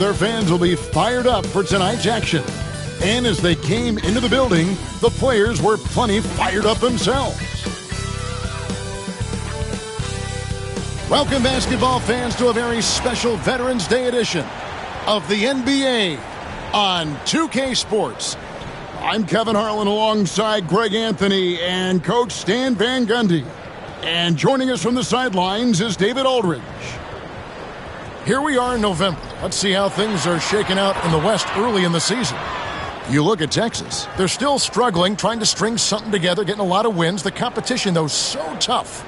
Their fans will be fired up for tonight's action. And as they came into the building, the players were plenty fired up themselves. Welcome, basketball fans, to a very special Veterans Day edition of the NBA on 2K Sports. I'm Kevin Harlan alongside Greg Anthony and Coach Stan Van Gundy. And joining us from the sidelines is David Aldridge. Here we are in November. Let's see how things are shaking out in the West early in the season. You look at Texas. They're still struggling, trying to string something together, getting a lot of wins. The competition, though, is so tough.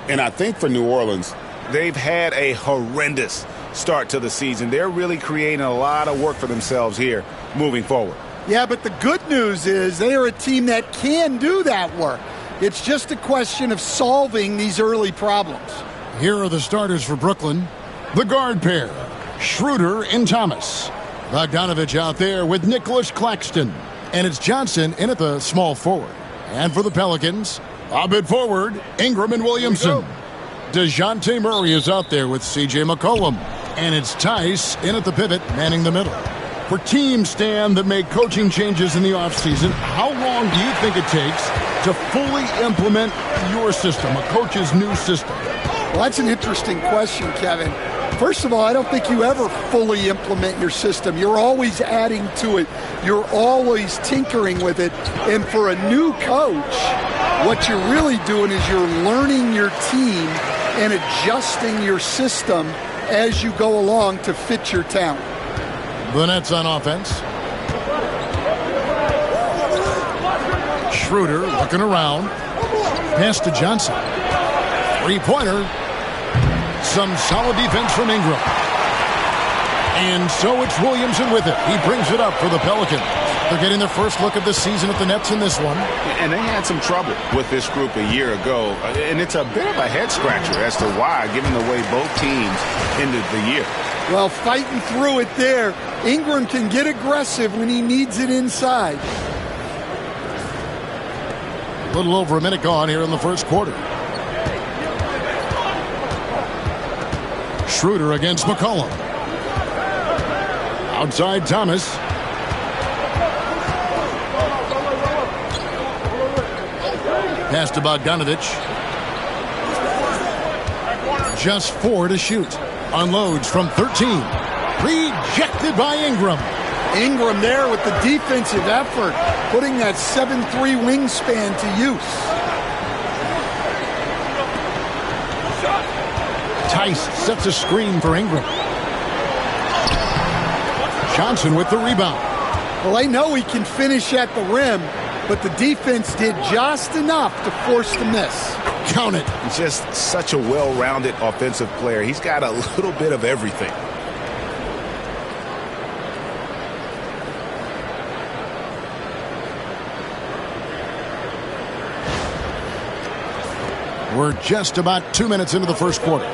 And I think for New Orleans, they've had a horrendous start to the season. They're really creating a lot of work for themselves here moving forward. Yeah, but the good news is they are a team that can do that work. It's just a question of solving these early problems. Here are the starters for Brooklyn. The guard pair, Schroeder and Thomas. Bogdanovich out there with Nicholas Claxton. And it's Johnson in at the small forward. And for the Pelicans, a bit forward, Ingram and Williamson. DeJounte Murray is out there with C.J. McCollum. And it's Tice in at the pivot, manning the middle. For teams, Stan, that make coaching changes in the offseason, how long do you think it takes to fully implement your system, a coach's new system? Well, that's an interesting question, Kevin. First of all, I don't think you ever fully implement your system. You're always adding to it. You're always tinkering with it. And for a new coach, what you're really doing is you're learning your team and adjusting your system as you go along to fit your talent. The Nets on offense. Schroeder looking around. Pass to Johnson. Three-pointer. Some solid defense from Ingram. And so it's Williamson with it. He brings it up for the Pelicans. They're getting their first look of the season at the Nets in this one. And they had some trouble with this group a year ago. And it's a bit of a head-scratcher as to why, given the way both teams ended the year. Well, fighting through it there. Ingram can get aggressive when he needs it inside. A little over a minute gone here in the first quarter. Schroeder against McCollum. Outside Thomas. Pass to Bogdanovich. Just 4 to shoot. Unloads from 13. Rejected by Ingram. Ingram there with the defensive effort, putting that 7'3" wingspan to use. Tice sets a screen for Ingram. Johnson with the rebound. Well, they know he can finish at the rim, but the defense did just enough to force the miss. Count it. He's just such a well-rounded offensive player. He's got a little bit of everything. We're just about 2 minutes into the first quarter.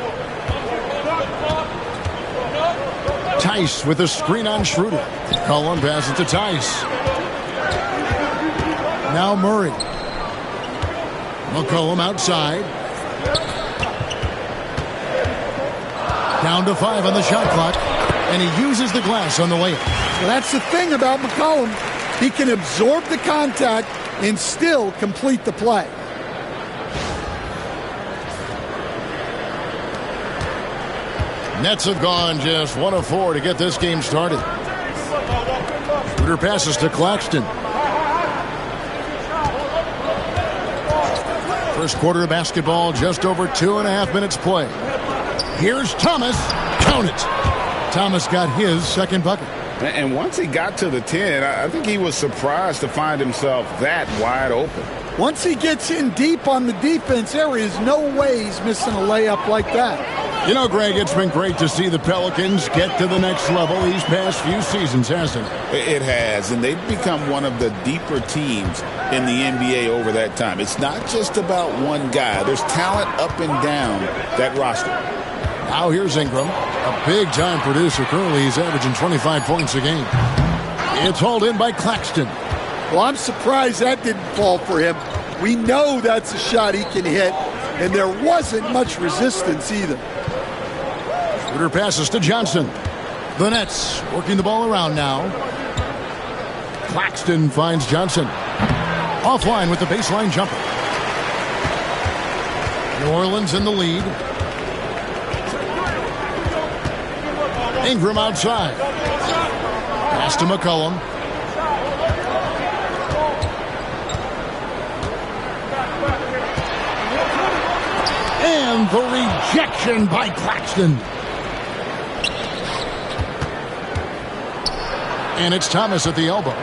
Tice with a screen on Schroeder. Cullen passes to Tice. Now Murray. McCollum outside. Down to 5 on the shot clock. And he uses the glass on the layup. Well, that's the thing about McCollum. He can absorb the contact and still complete the play. Nets have gone just 1 of 4 to get this game started. Schroeder passes to Claxton. First quarter of basketball, just over 2.5 minutes play. Here's Thomas. Count it. Thomas got his second bucket. And once he got to the 10, I think he was surprised to find himself that wide open. Once he gets in deep on the defense, there is no way he's missing a layup like that. You know, Greg, it's been great to see the Pelicans get to the next level these past few seasons, hasn't it? It has, and they've become one of the deeper teams in the NBA over that time. It's not just about one guy. There's talent up and down that roster. Now here's Ingram, a big-time producer. Currently, he's averaging 25 points a game. It's hauled in by Claxton. Well, I'm surprised that didn't fall for him. We know that's a shot he can hit, and there wasn't much resistance either. Schroeder passes to Johnson. The Nets working the ball around now. Claxton finds Johnson. Offline with the baseline jumper. New Orleans in the lead. Ingram outside. Pass to McCollum. And the rejection by Claxton. And it's Thomas at the elbow.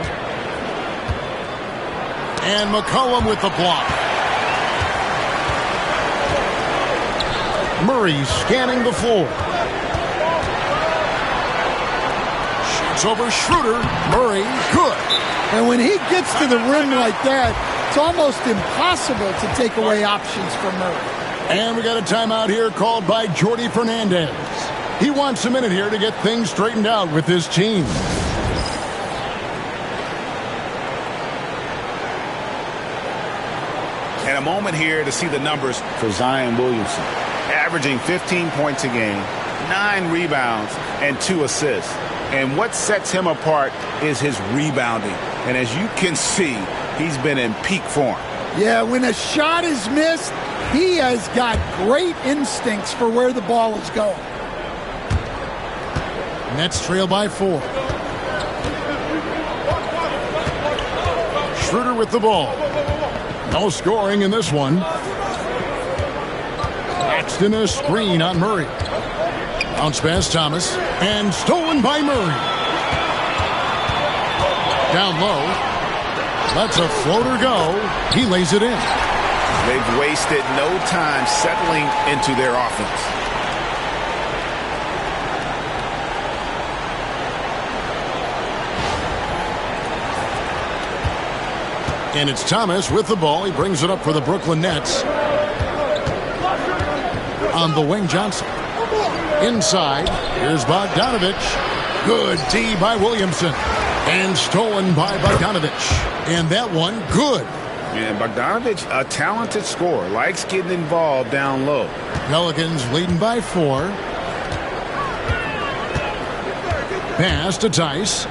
And McCollum with the block. Murray scanning the floor. Shoots over Schroeder. Murray, good. And when he gets to the rim like that, it's almost impossible to take away options from Murray. And we got a timeout here called by Jordi Fernandez. He wants a minute here to get things straightened out with his team. And a moment here to see the numbers for Zion Williamson. Averaging 15 points a game, 9 rebounds, and 2 assists. And what sets him apart is his rebounding. And as you can see, he's been in peak form. Yeah, when a shot is missed, he has got great instincts for where the ball is going. Nets trail by 4. Schroeder with the ball. No scoring in this one. Claxton a screen on Murray. Bounce pass Thomas. And stolen by Murray. Down low. Lets a floater go. He lays it in. They've wasted no time settling into their offense. And it's Thomas with the ball. He brings it up for the Brooklyn Nets. On the wing, Johnson. Inside, here's Bogdanovich. Good D by Williamson. And stolen by Bogdanovich. And that one, good. And Bogdanovich, a talented scorer, likes getting involved down low. Pelicans leading by 4. Pass to Tice.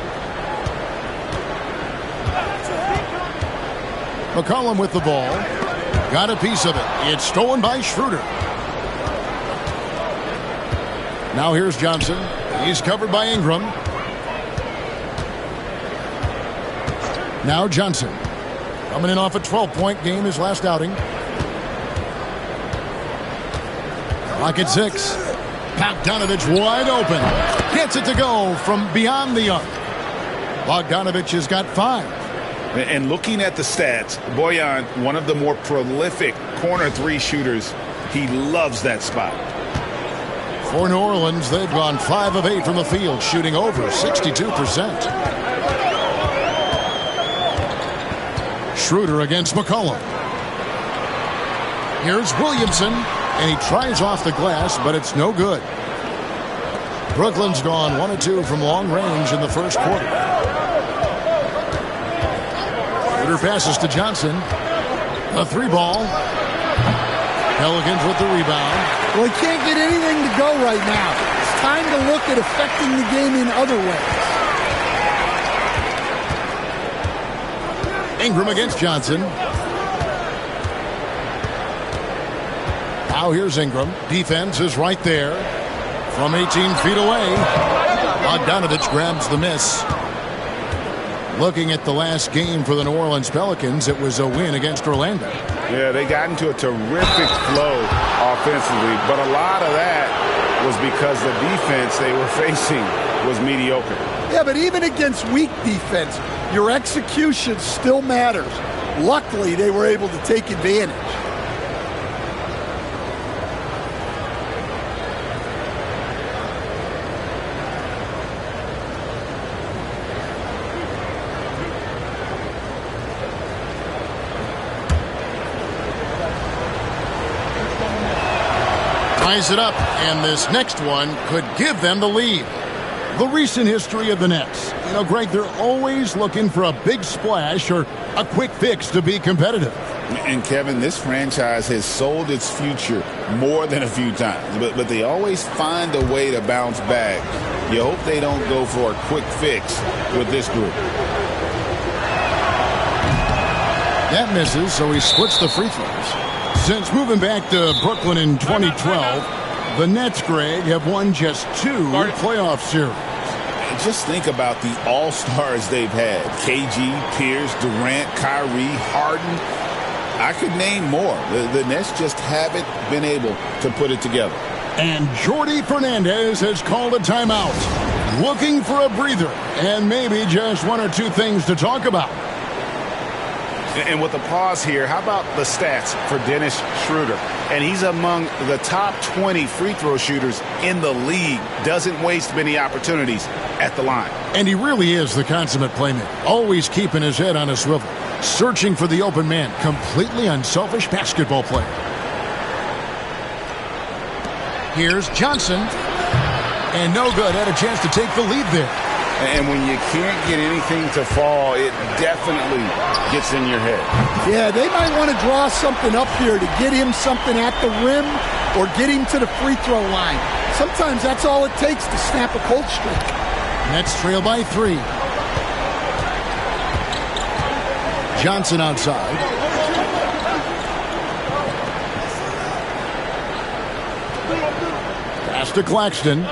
McCollum with the ball. Got a piece of it. It's stolen by Schroeder. Now here's Johnson. He's covered by Ingram. Now Johnson. Coming in off a 12-point game his last outing. Clock at 6. Bogdanovich wide open. Gets it to go from beyond the arc. Bogdanovich has got 5. And looking at the stats, Bojan, one of the more prolific corner 3 shooters, he loves that spot. For New Orleans, they've gone 5 of 8 from the field, shooting over 62%. Schroeder against McCollum. Here's Williamson, and he tries off the glass, but it's no good. Brooklyn's gone 1 of 2 from long range in the first quarter. Schroeder passes to Johnson. A 3-ball. Pelicans with the rebound. Well, he can't get anything to go right now. It's time to look at affecting the game in other ways. Ingram against Johnson. Now here's Ingram. Defense is right there. From 18 feet away. Bogdanovich grabs the miss. Looking at the last game for the New Orleans Pelicans, it was a win against Orlando. Yeah, they got into a terrific flow offensively, but a lot of that was because the defense they were facing was mediocre. Yeah, but even against weak defense, your execution still matters. Luckily, they were able to take advantage. Ties it up, and this next one could give them the lead. The recent history of the Nets. You know, Greg, they're always looking for a big splash or a quick fix to be competitive. And, Kevin, this franchise has sold its future more than a few times, but they always find a way to bounce back You hope they don't go for a quick fix with this group. That misses, so he splits the free throws. Since moving back to Brooklyn in 2012, the Nets, Greg, have won just 2 playoff series. And just think about the all-stars they've had. KG, Pierce, Durant, Kyrie, Harden. I could name more. The Nets just haven't been able to put it together. And Jordi Fernandez has called a timeout, looking for a breather and maybe just 1 or 2 things to talk about. And with a pause here, how about the stats for Dennis Schroeder? And he's among the top 20 free throw shooters in the league. Doesn't waste many opportunities at the line. And he really is the consummate playmaker, always keeping his head on a swivel, searching for the open man. Completely unselfish basketball player. Here's Johnson. And no good. Had a chance to take the lead there. And when you can't get anything to fall, it definitely gets in your head. Yeah, they might want to draw something up here to get him something at the rim or get him to the free throw line. Sometimes that's all it takes to snap a cold streak. Nets trail by 3. Johnson outside. Pass to Claxton.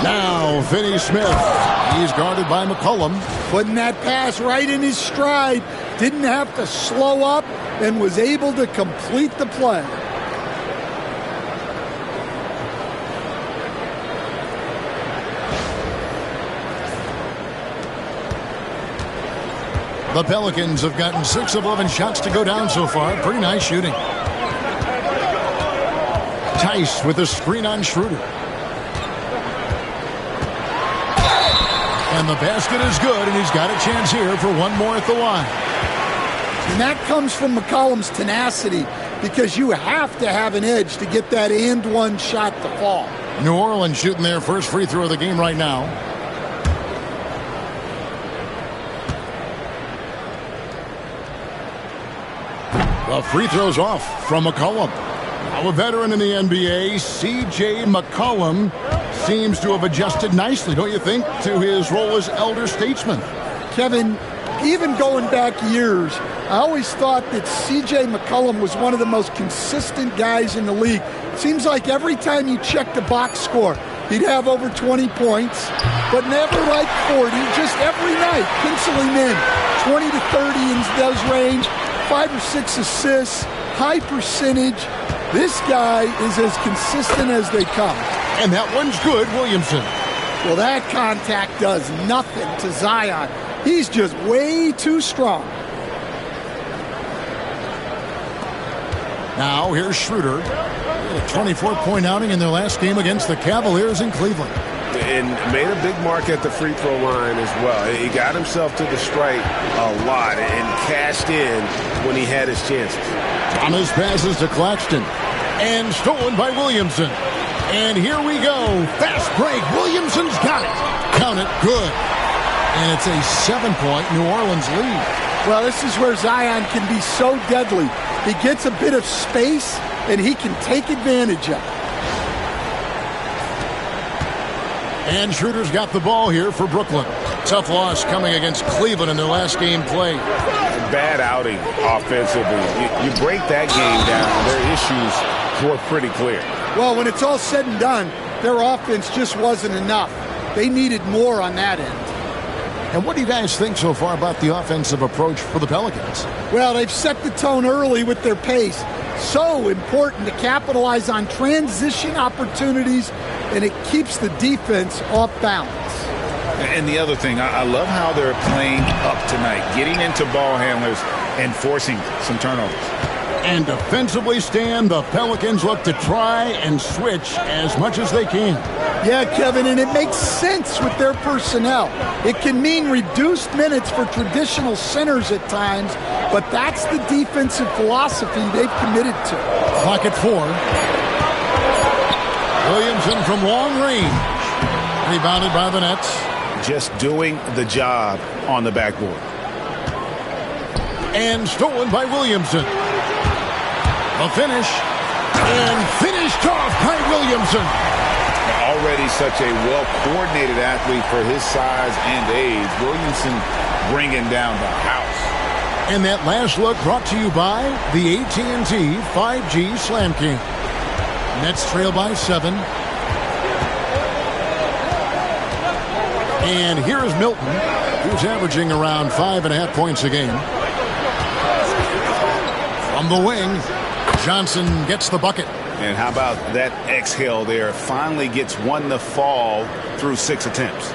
Now, Finney Smith. He's guarded by McCollum. Putting that pass right in his stride. Didn't have to slow up and was able to complete the play. The Pelicans have gotten 6 of 11 shots to go down so far. Pretty nice shooting. Tice with a screen on Schroeder. And the basket is good, and he's got a chance here for 1 more at the line. And that comes from McCollum's tenacity, because you have to have an edge to get that and 1 shot to fall. New Orleans shooting their first free throw of the game right now. The free throw's off from McCollum. Now a veteran in the NBA, C.J. McCollum, seems to have adjusted nicely, don't you think, to his role as elder statesman. Kevin, even going back years, I always thought that C.J. McCollum was one of the most consistent guys in the league. Seems like every time you check the box score, he'd have over 20 points, but never like 40. Just every night, pencil him in. 20 to 30 in those range, 5 or 6 assists, high percentage. This guy is as consistent as they come. And that one's good, Williamson. Well, that contact does nothing to Zion. He's just way too strong. Now here's Schroeder. A 24-point outing in their last game against the Cavaliers in Cleveland. And made a big mark at the free throw line as well. He got himself to the stripe a lot and cashed in when he had his chances. Thomas passes to Claxton. And stolen by Williamson. And here we go. Fast break. Williamson's got it. Count it. Good. And it's a 7-point New Orleans lead. Well, this is where Zion can be so deadly. He gets a bit of space, and he can take advantage of it. And Schroeder's got the ball here for Brooklyn. Tough loss coming against Cleveland in their last game played. Bad outing offensively. You break that game down, their issues were pretty clear. Well, when it's all said and done, their offense just wasn't enough. They needed more on that end. And what do you guys think so far about the offensive approach for the Pelicans? Well, they've set the tone early with their pace. So important to capitalize on transition opportunities, and it keeps the defense off balance. And the other thing, I love how they're playing up tonight, getting into ball handlers and forcing some turnovers. And defensively, Stan, the Pelicans look to try and switch as much as they can. Yeah, Kevin, and it makes sense with their personnel. It can mean reduced minutes for traditional centers at times, but that's the defensive philosophy they've committed to. Clock at 4. Williamson from long range. Rebounded by the Nets. Just doing the job on the backboard. And stolen by Williamson. The finish. And finished off by Williamson. Already such a well-coordinated athlete for his size and age. Williamson bringing down the house. And that last look brought to you by the AT&T 5G Slam King. Nets trail by 7. And here is Milton, who's averaging around 5.5 points a game. From the wing, Johnson gets the bucket. And how about that exhale there? Finally gets one to fall through 6 attempts.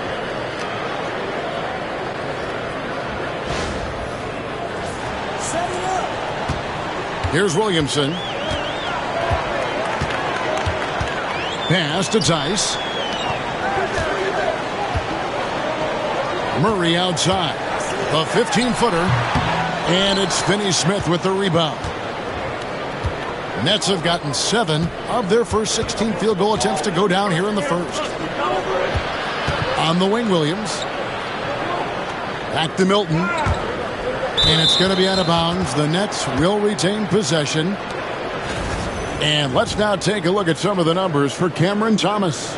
Here's Williamson. Pass to Tice. Murray outside. The 15-footer. And it's Finney-Smith with the rebound. Nets have gotten 7 of their first 16 field goal attempts to go down here in the first. On the wing, Williams. Back to Milton. And it's going to be out of bounds. The Nets will retain possession. And let's now take a look at some of the numbers for Cameron Thomas.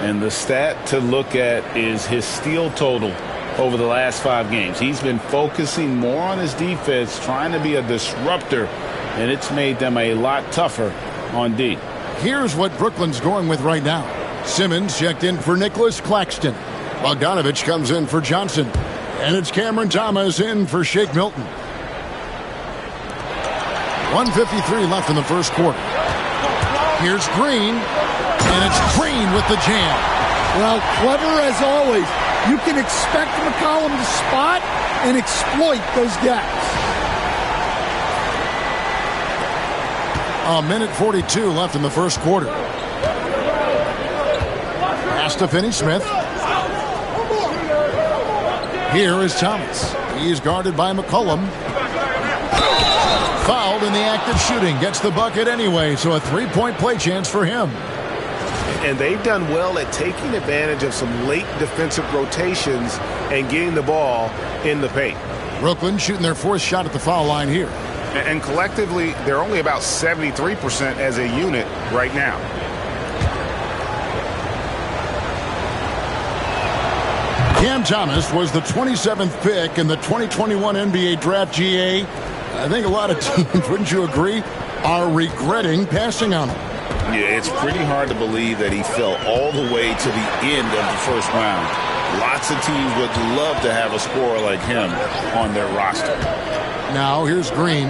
And the stat to look at is his steal total over the last 5 games. He's been focusing more on his defense, trying to be a disruptor, and it's made them a lot tougher on D. Here's what Brooklyn's going with right now. Simmons checked in for Nicholas Claxton. Bogdanovich comes in for Johnson. And it's Cameron Thomas in for Shake Milton. 1:53 left in the first quarter. Here's Green. And it's Green with the jam. Well, clever as always. You can expect McCollum to spot and exploit those gaps. A minute 42 left in the first quarter. Pass to Finney-Smith. Here is Thomas. He's guarded by McCollum. Fouled in the act of shooting. Gets the bucket anyway, so a 3-point play chance for him. And they've done well at taking advantage of some late defensive rotations and getting the ball in the paint. Brooklyn shooting their 4th shot at the foul line here. And collectively, they're only about 73% as a unit right now. Cam Thomas was the 27th pick in the 2021 NBA Draft. GA. I think a lot of teams, wouldn't you agree, are regretting passing on him. Yeah, it's pretty hard to believe that he fell all the way to the end of the first round. Lots of teams would love to have a scorer like him on their roster. Now here's Green.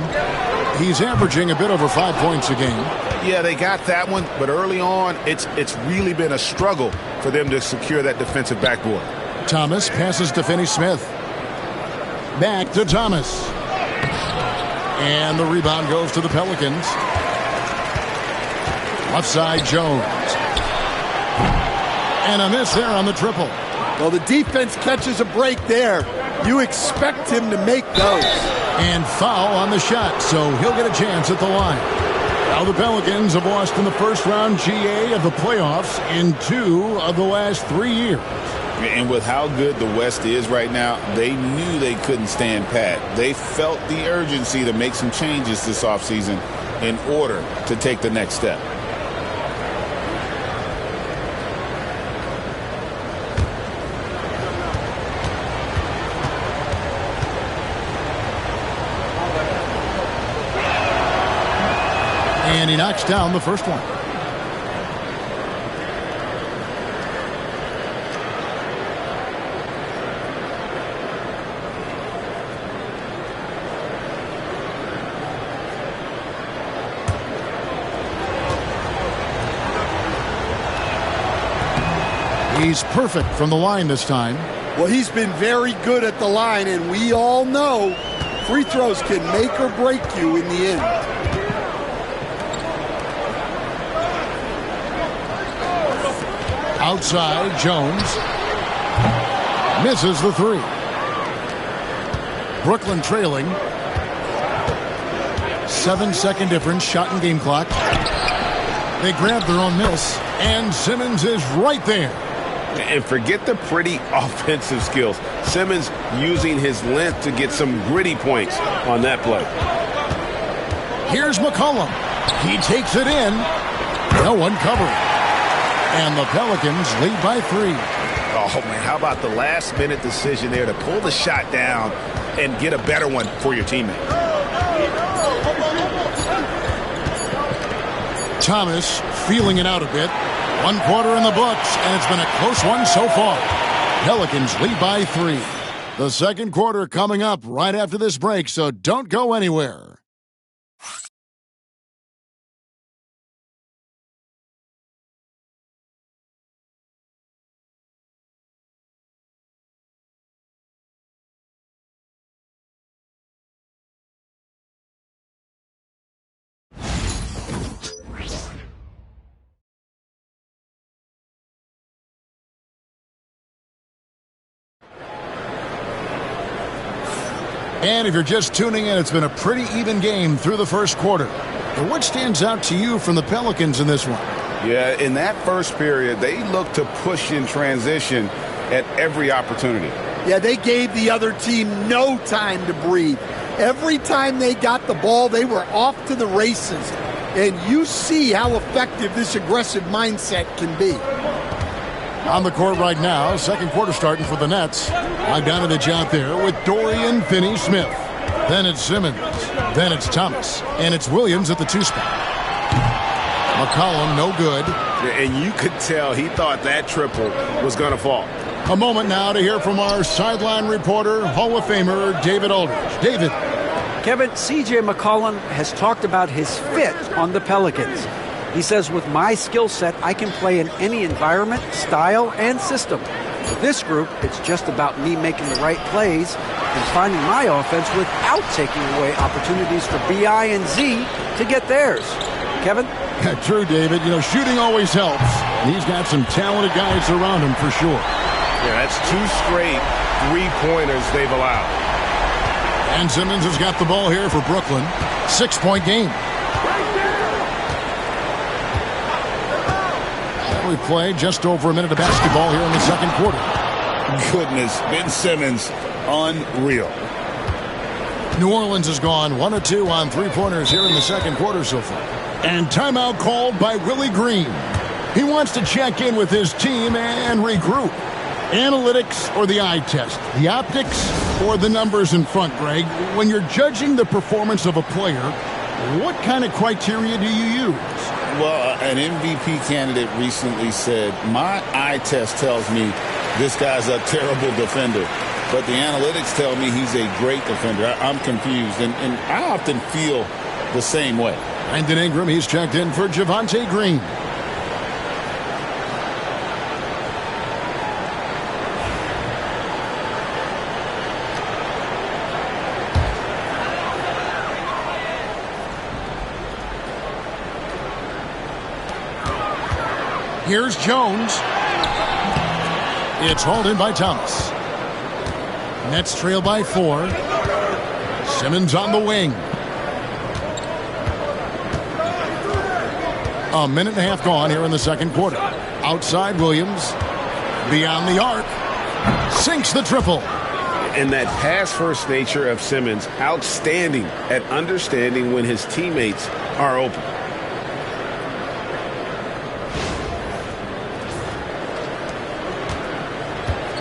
He's averaging a bit over 5 points a game. Yeah, they got that one, but early on, it's really been a struggle for them to secure that defensive backboard. Thomas passes to Finney-Smith. Back to Thomas. And the rebound goes to the Pelicans. Left side, Jones. And a miss there on the triple. Well, the defense catches a break there. You expect him to make those. And foul on the shot, so he'll get a chance at the line. Now the Pelicans have lost in the first round GA of the playoffs in 2 of the last 3 years. And with how good the West is right now, they knew they couldn't stand pat. They felt the urgency to make some changes this offseason in order to take the next step. And he knocks down the first one. He's perfect from the line this time. Well, he's been very good at the line, and we all know free throws can make or break you in the end. Outside, Jones misses the 3. Brooklyn trailing. 7-second difference, shot and game clock. They grab their own miss, and Simmons is right there. And forget the pretty offensive skills. Simmons using his length to get some gritty points on that play. Here's McCollum. He takes it in. No one covering. And the Pelicans lead by 3. Oh, man, how about the last-minute decision there to pull the shot down and get a better one for your teammate? Thomas feeling it out a bit. 1 quarter in the books, and it's been a close one so far. Pelicans lead by 3. The second quarter coming up right after this break, so don't go anywhere. And if you're just tuning in, it's been a pretty even game through the first quarter. But what stands out to you from the Pelicans in this one? Yeah, in that first period, they looked to push in transition at every opportunity. Yeah, they gave the other team no time to breathe. Every time they got the ball, they were off to the races. And you see how effective this aggressive mindset can be. On the court right now, second quarter starting for the Nets. Bogdanovich out there with Dorian Finney-Smith. Then it's Simmons. Then it's Thomas. And it's Williams at the 2 spot. McCollum, no good. And you could tell he thought that triple was going to fall. A moment now to hear from our sideline reporter, Hall of Famer David Aldridge. David. Kevin, C.J. McCollum has talked about his fit on the Pelicans. He says, with my skill set, I can play in any environment, style, and system. With this group, it's just about me making the right plays and finding my offense without taking away opportunities for B.I. and Z to get theirs. Kevin? True, David. You know, shooting always helps. And he's got some talented guys around him for sure. Yeah, that's 2 straight 3-pointers they've allowed. And Simmons has got the ball here for Brooklyn. 6-point game. We play just over a minute of basketball here in the second quarter. Goodness, Ben Simmons, unreal. New Orleans has gone 1 of 2 on 3-pointers here in the second quarter so far. And timeout called by Willie Green. He wants to check in with his team and regroup. Analytics or the eye test? The optics or the numbers in front, Greg? When you're judging the performance of a player, what kind of criteria do you use? Well, an MVP candidate recently said, my eye test tells me this guy's a terrible defender, but the analytics tell me he's a great defender. I'm confused, and I often feel the same way. Brandon Ingram, he's checked in for Javonte Green. Here's Jones. It's hauled in by Thomas. Nets trail by 4. Simmons on the wing. A minute and a half gone here in the second quarter. Outside Williams. Beyond the arc. Sinks the triple. And that pass-first nature of Simmons, outstanding at understanding when his teammates are open.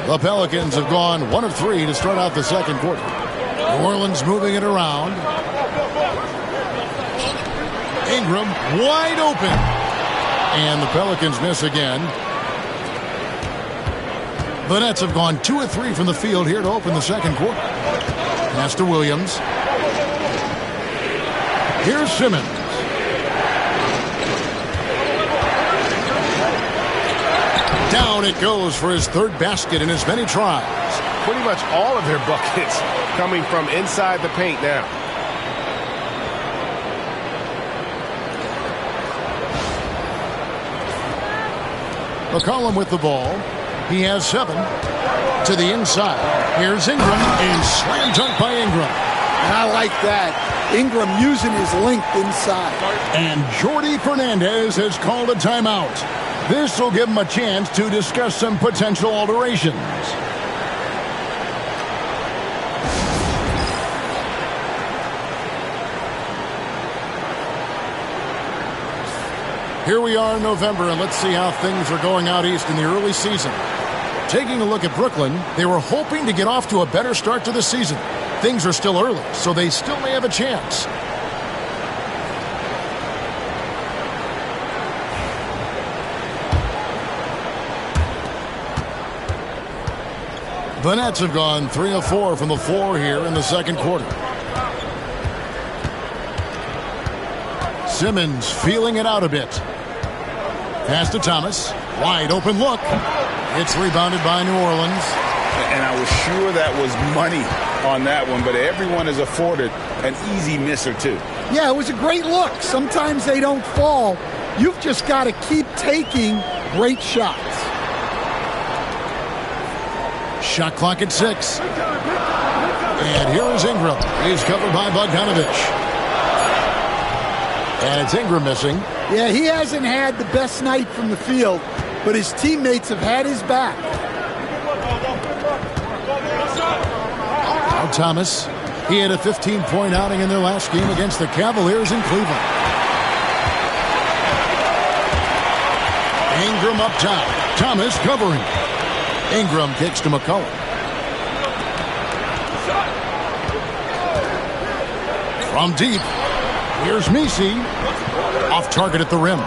The Pelicans have gone 1 of 3 to start out the second quarter. New Orleans moving it around. Ingram wide open. And the Pelicans miss again. The Nets have gone 2 of 3 from the field here to open the second quarter. Pass to Williams. Here's Simmons. Down it goes for his 3rd basket in as many tries. Pretty much all of their buckets coming from inside the paint now. McCollum with the ball. He has 7 to the inside. Here's Ingram, and slam dunk by Ingram. And I like that. Ingram using his length inside. And Jordi Fernandez has called a timeout. This will give him a chance to discuss some potential alterations. Here we are in November, and let's see how things are going out east in the early season. Taking a look at Brooklyn, they were hoping to get off to a better start to the season. Things are still early, so they still may have a chance. The Nets have gone 3 of 4 from the floor here in the second quarter. Simmons feeling it out a bit. Pass to Thomas. Wide open look. It's rebounded by New Orleans. And I was sure that was money on that one, but everyone is afforded an easy miss or two. Yeah, it was a great look. Sometimes they don't fall. You've just got to keep taking great shots. Shot clock at 6. And here is Ingram. He's covered by Bogdanovich. And it's Ingram missing. Yeah, he hasn't had the best night from the field, but his teammates have had his back. Now Thomas. He had a 15-point outing in their last game against the Cavaliers in Cleveland. Ingram up top. Thomas covering. Ingram kicks to McCollum. From deep, here's Messi. Off target at the rim.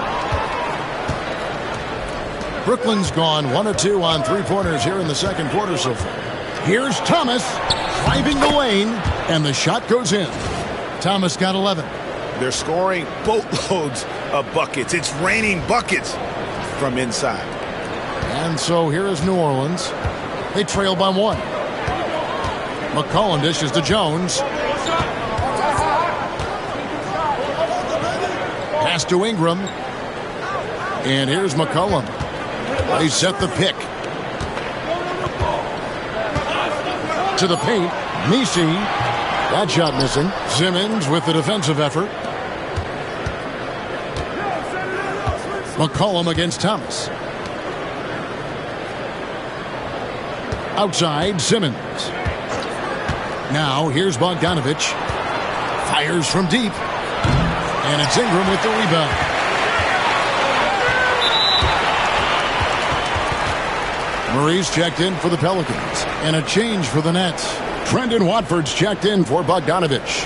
Brooklyn's gone 1 of 2 on three-pointers here in the second quarter so far. Here's Thomas driving the lane, and the shot goes in. Thomas got 11. They're scoring boatloads of buckets. It's raining buckets from inside. And so here is New Orleans. They trail by 1. McCollum dishes to Jones. Pass to Ingram. And here's McCollum. They set the pick. To the paint. Messi. That shot missing. Simmons with the defensive effort. McCollum against Thomas. Outside, Simmons. Now, here's Bogdanovich. Fires from deep. And it's Ingram with the rebound. Murray's checked in for the Pelicans. And a change for the Nets. Trendon Watford's checked in for Bogdanovich.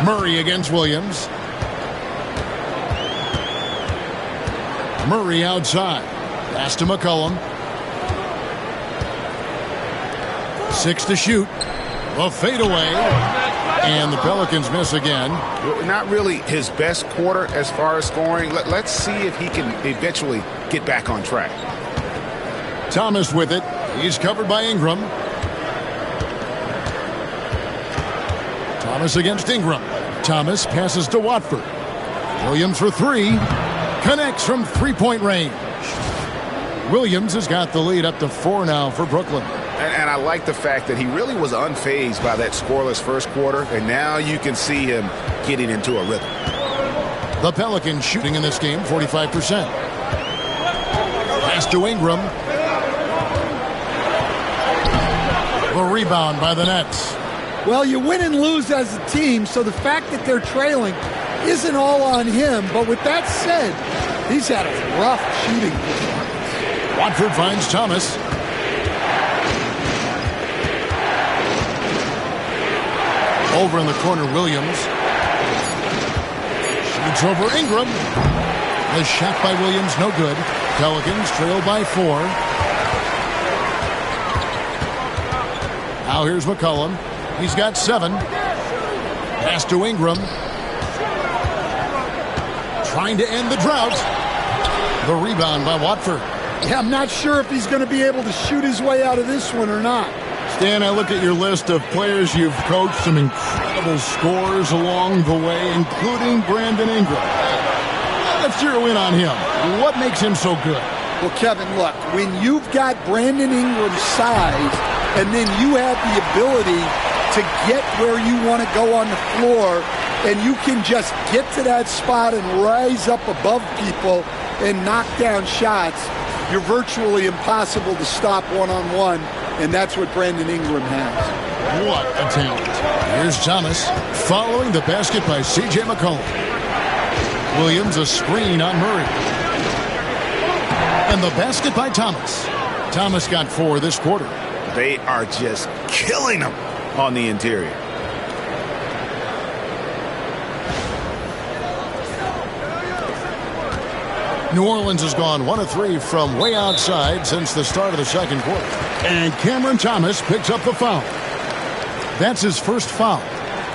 Murray against Williams. Murray outside. Pass to McCollum. 6 to shoot. A fadeaway. And the Pelicans miss again. Not really his best quarter as far as scoring. Let's see if he can eventually get back on track. Thomas with it. He's covered by Ingram. Thomas against Ingram. Thomas passes to Watford. Williams for 3. Connects from three-point range. Williams has got the lead up to 4 now for Brooklyn. And I like the fact that he really was unfazed by that scoreless first quarter, and now you can see him getting into a rhythm. The Pelicans shooting in this game 45%. Pass to Ingram. The rebound by the Nets. Well, you win and lose as a team, so the fact that they're trailing isn't all on him. But with that said, he's had a rough shooting performance. Watford finds Thomas. Over in the corner, Williams. Shoots over Ingram. The shot by Williams, no good. Pelicans trail by 4. Now here's McCollum. He's got 7. Pass to Ingram. Trying to end the drought. The rebound by Watford. Yeah, I'm not sure if he's going to be able to shoot his way out of this one or not. Stan, I look at your list of players you've coached, some incredible scores along the way, including Brandon Ingram. Let's zero in on him. What makes him so good? Well, Kevin, look, when you've got Brandon Ingram's size and then you have the ability to get where you want to go on the floor and you can just get to that spot and rise up above people and knock down shots, you're virtually impossible to stop one-on-one, and that's what Brandon Ingram has. What a talent. Here's Thomas following the basket by C.J. McCollum. Williams a screen on Murray. And the basket by Thomas. Thomas got 4 this quarter. They are just killing them on the interior. New Orleans has gone 1 of 3 from way outside since the start of the second quarter. And Cameron Thomas picks up the foul. That's his first foul.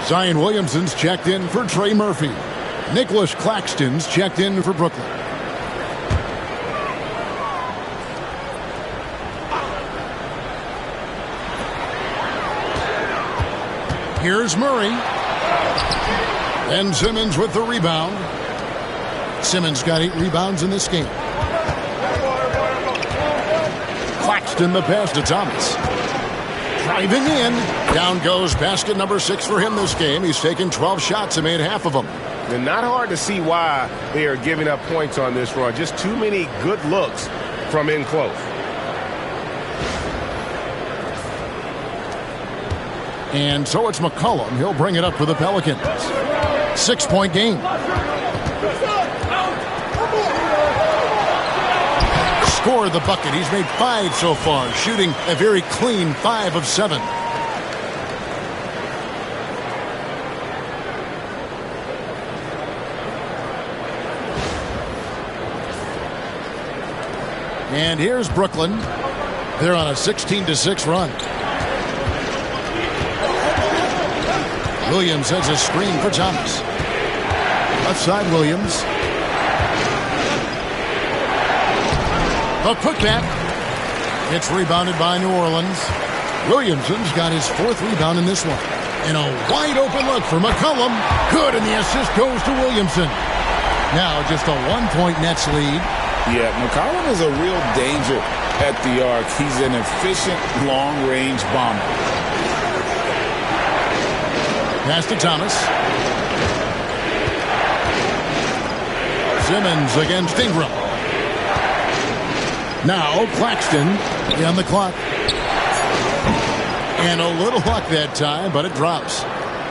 Zion Williamson's checked in for Trey Murphy. Nicholas Claxton's checked in for Brooklyn. Here's Murray. And Simmons with the rebound. Simmons got 8 rebounds in this game. Claxton the pass to Thomas. Driving in. Down goes basket number 6 for him this game. He's taken 12 shots and made half of them. And not hard to see why they are giving up points on this run. Just too many good looks from in close. And so it's McCollum. He'll bring it up for the Pelicans. 6-point game. Scored the bucket. He's made 5 so far, shooting a very clean 5 of 7. And here's Brooklyn. They're on a 16-6 run. Williams has a screen for Thomas. Left side, Williams. The putback. It's rebounded by New Orleans. Williamson's got his 4th rebound in this one. And a wide open look for McCollum. Good, and the assist goes to Williamson. Now just a 1-point Nets lead. Yeah, McCollum is a real danger at the arc. He's an efficient long-range bomber. Pass to Thomas. Simmons against Ingram. Now Claxton on the clock. And a little luck that time, but it drops.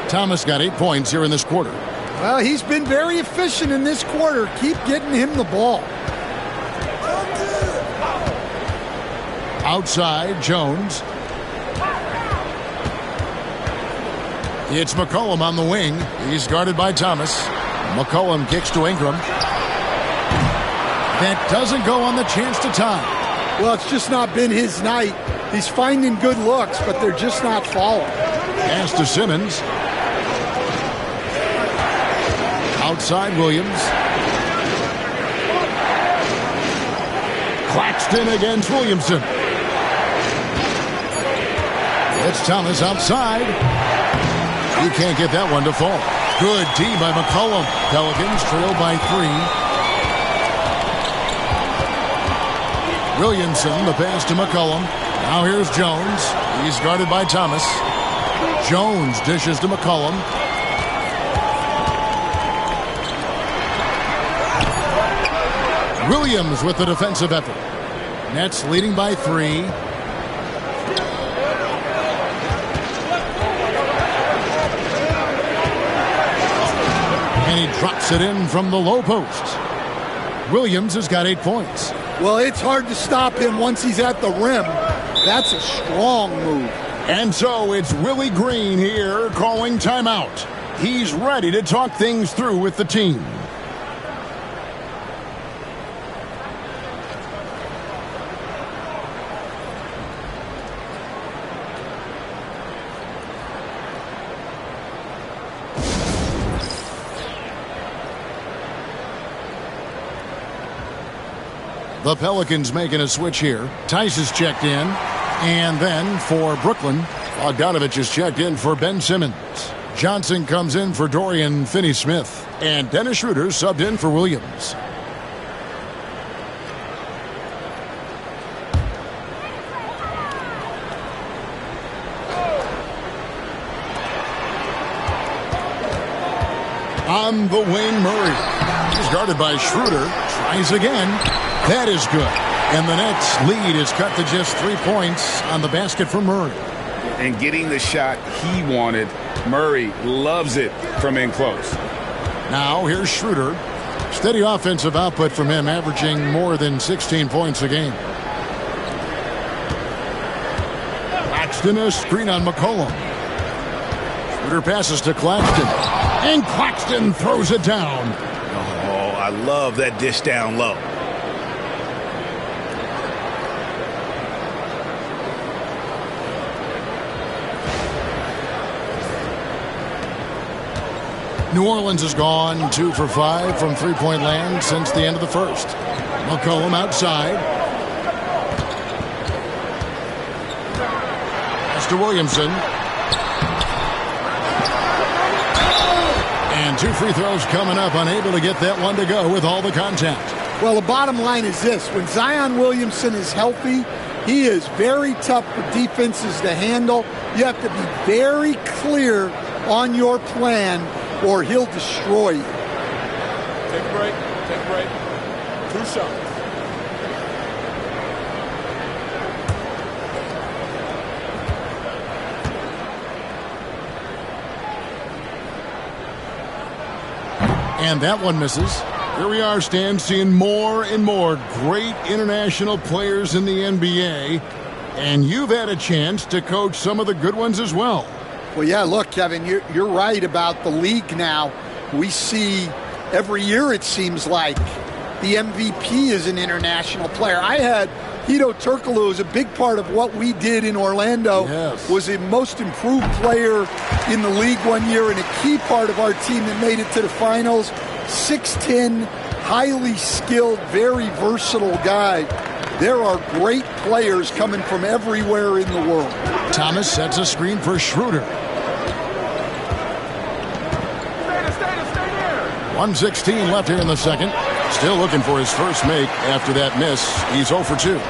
Thomas got 8 points here in this quarter. Well, he's been very efficient in this quarter. Keep getting him the ball. Outside, Jones. It's McCollum on the wing. He's guarded by Thomas. McCollum kicks to Ingram. That doesn't go on the chance to tie. Well, it's just not been his night. He's finding good looks, but they're just not falling. Pass to Simmons. Outside, Williams. Claxton against Williamson. It's Thomas outside. He can't get that one to fall. Good D by McCollum. Pelicans trail by 3. Williamson, the pass to McCollum. Now here's Jones. He's guarded by Thomas. Jones dishes to McCollum. Williams with the defensive effort. Nets leading by 3. And he drops it in from the low post. Williams has got 8 points. Well, it's hard to stop him once he's at the rim. That's a strong move. And so it's Willie Green here calling timeout. He's ready to talk things through with the team. The Pelicans making a switch here. Tice is checked in. And then for Brooklyn, Bogdanovich is checked in for Ben Simmons. Johnson comes in for Dorian Finney-Smith. And Dennis Schroeder subbed in for Williams. On the wing, Murray. He's guarded by Schroeder. Tries again. That is good. And the Nets lead is cut to just 3 points on the basket for Murray. And getting the shot he wanted, Murray loves it from in close. Now here's Schroeder. Steady offensive output from him, averaging more than 16 points a game. Claxton, a screen on McCollum. Schroeder passes to Claxton. And Claxton throws it down. Oh, I love that dish down low. New Orleans has gone 2 for 5 from three-point land since the end of the first. McCollum outside. Pass to Williamson. And 2 free throws coming up, unable to get that one to go with all the contact. Well, the bottom line is this. When Zion Williamson is healthy, he is very tough for defenses to handle. You have to be very clear on your plan, or he'll destroy you. Take a break. Take a break. 2 shots. And that one misses. Here we are, Stan, seeing more and more great international players in the NBA. And you've had a chance to coach some of the good ones as well. Well, yeah, look, Kevin, you're right about the league now. We see every year, it seems like, the MVP is an international player. I had Hedo Turkoglu was a big part of what we did in Orlando. Yes. Was a most improved player in the league one year and a key part of our team that made it to the finals. 6'10", highly skilled, very versatile guy. There are great players coming from everywhere in the world. Thomas sets a screen for Schroeder. 1:16 left here in the second. Still looking for his first make after that miss. He's 0 for 2.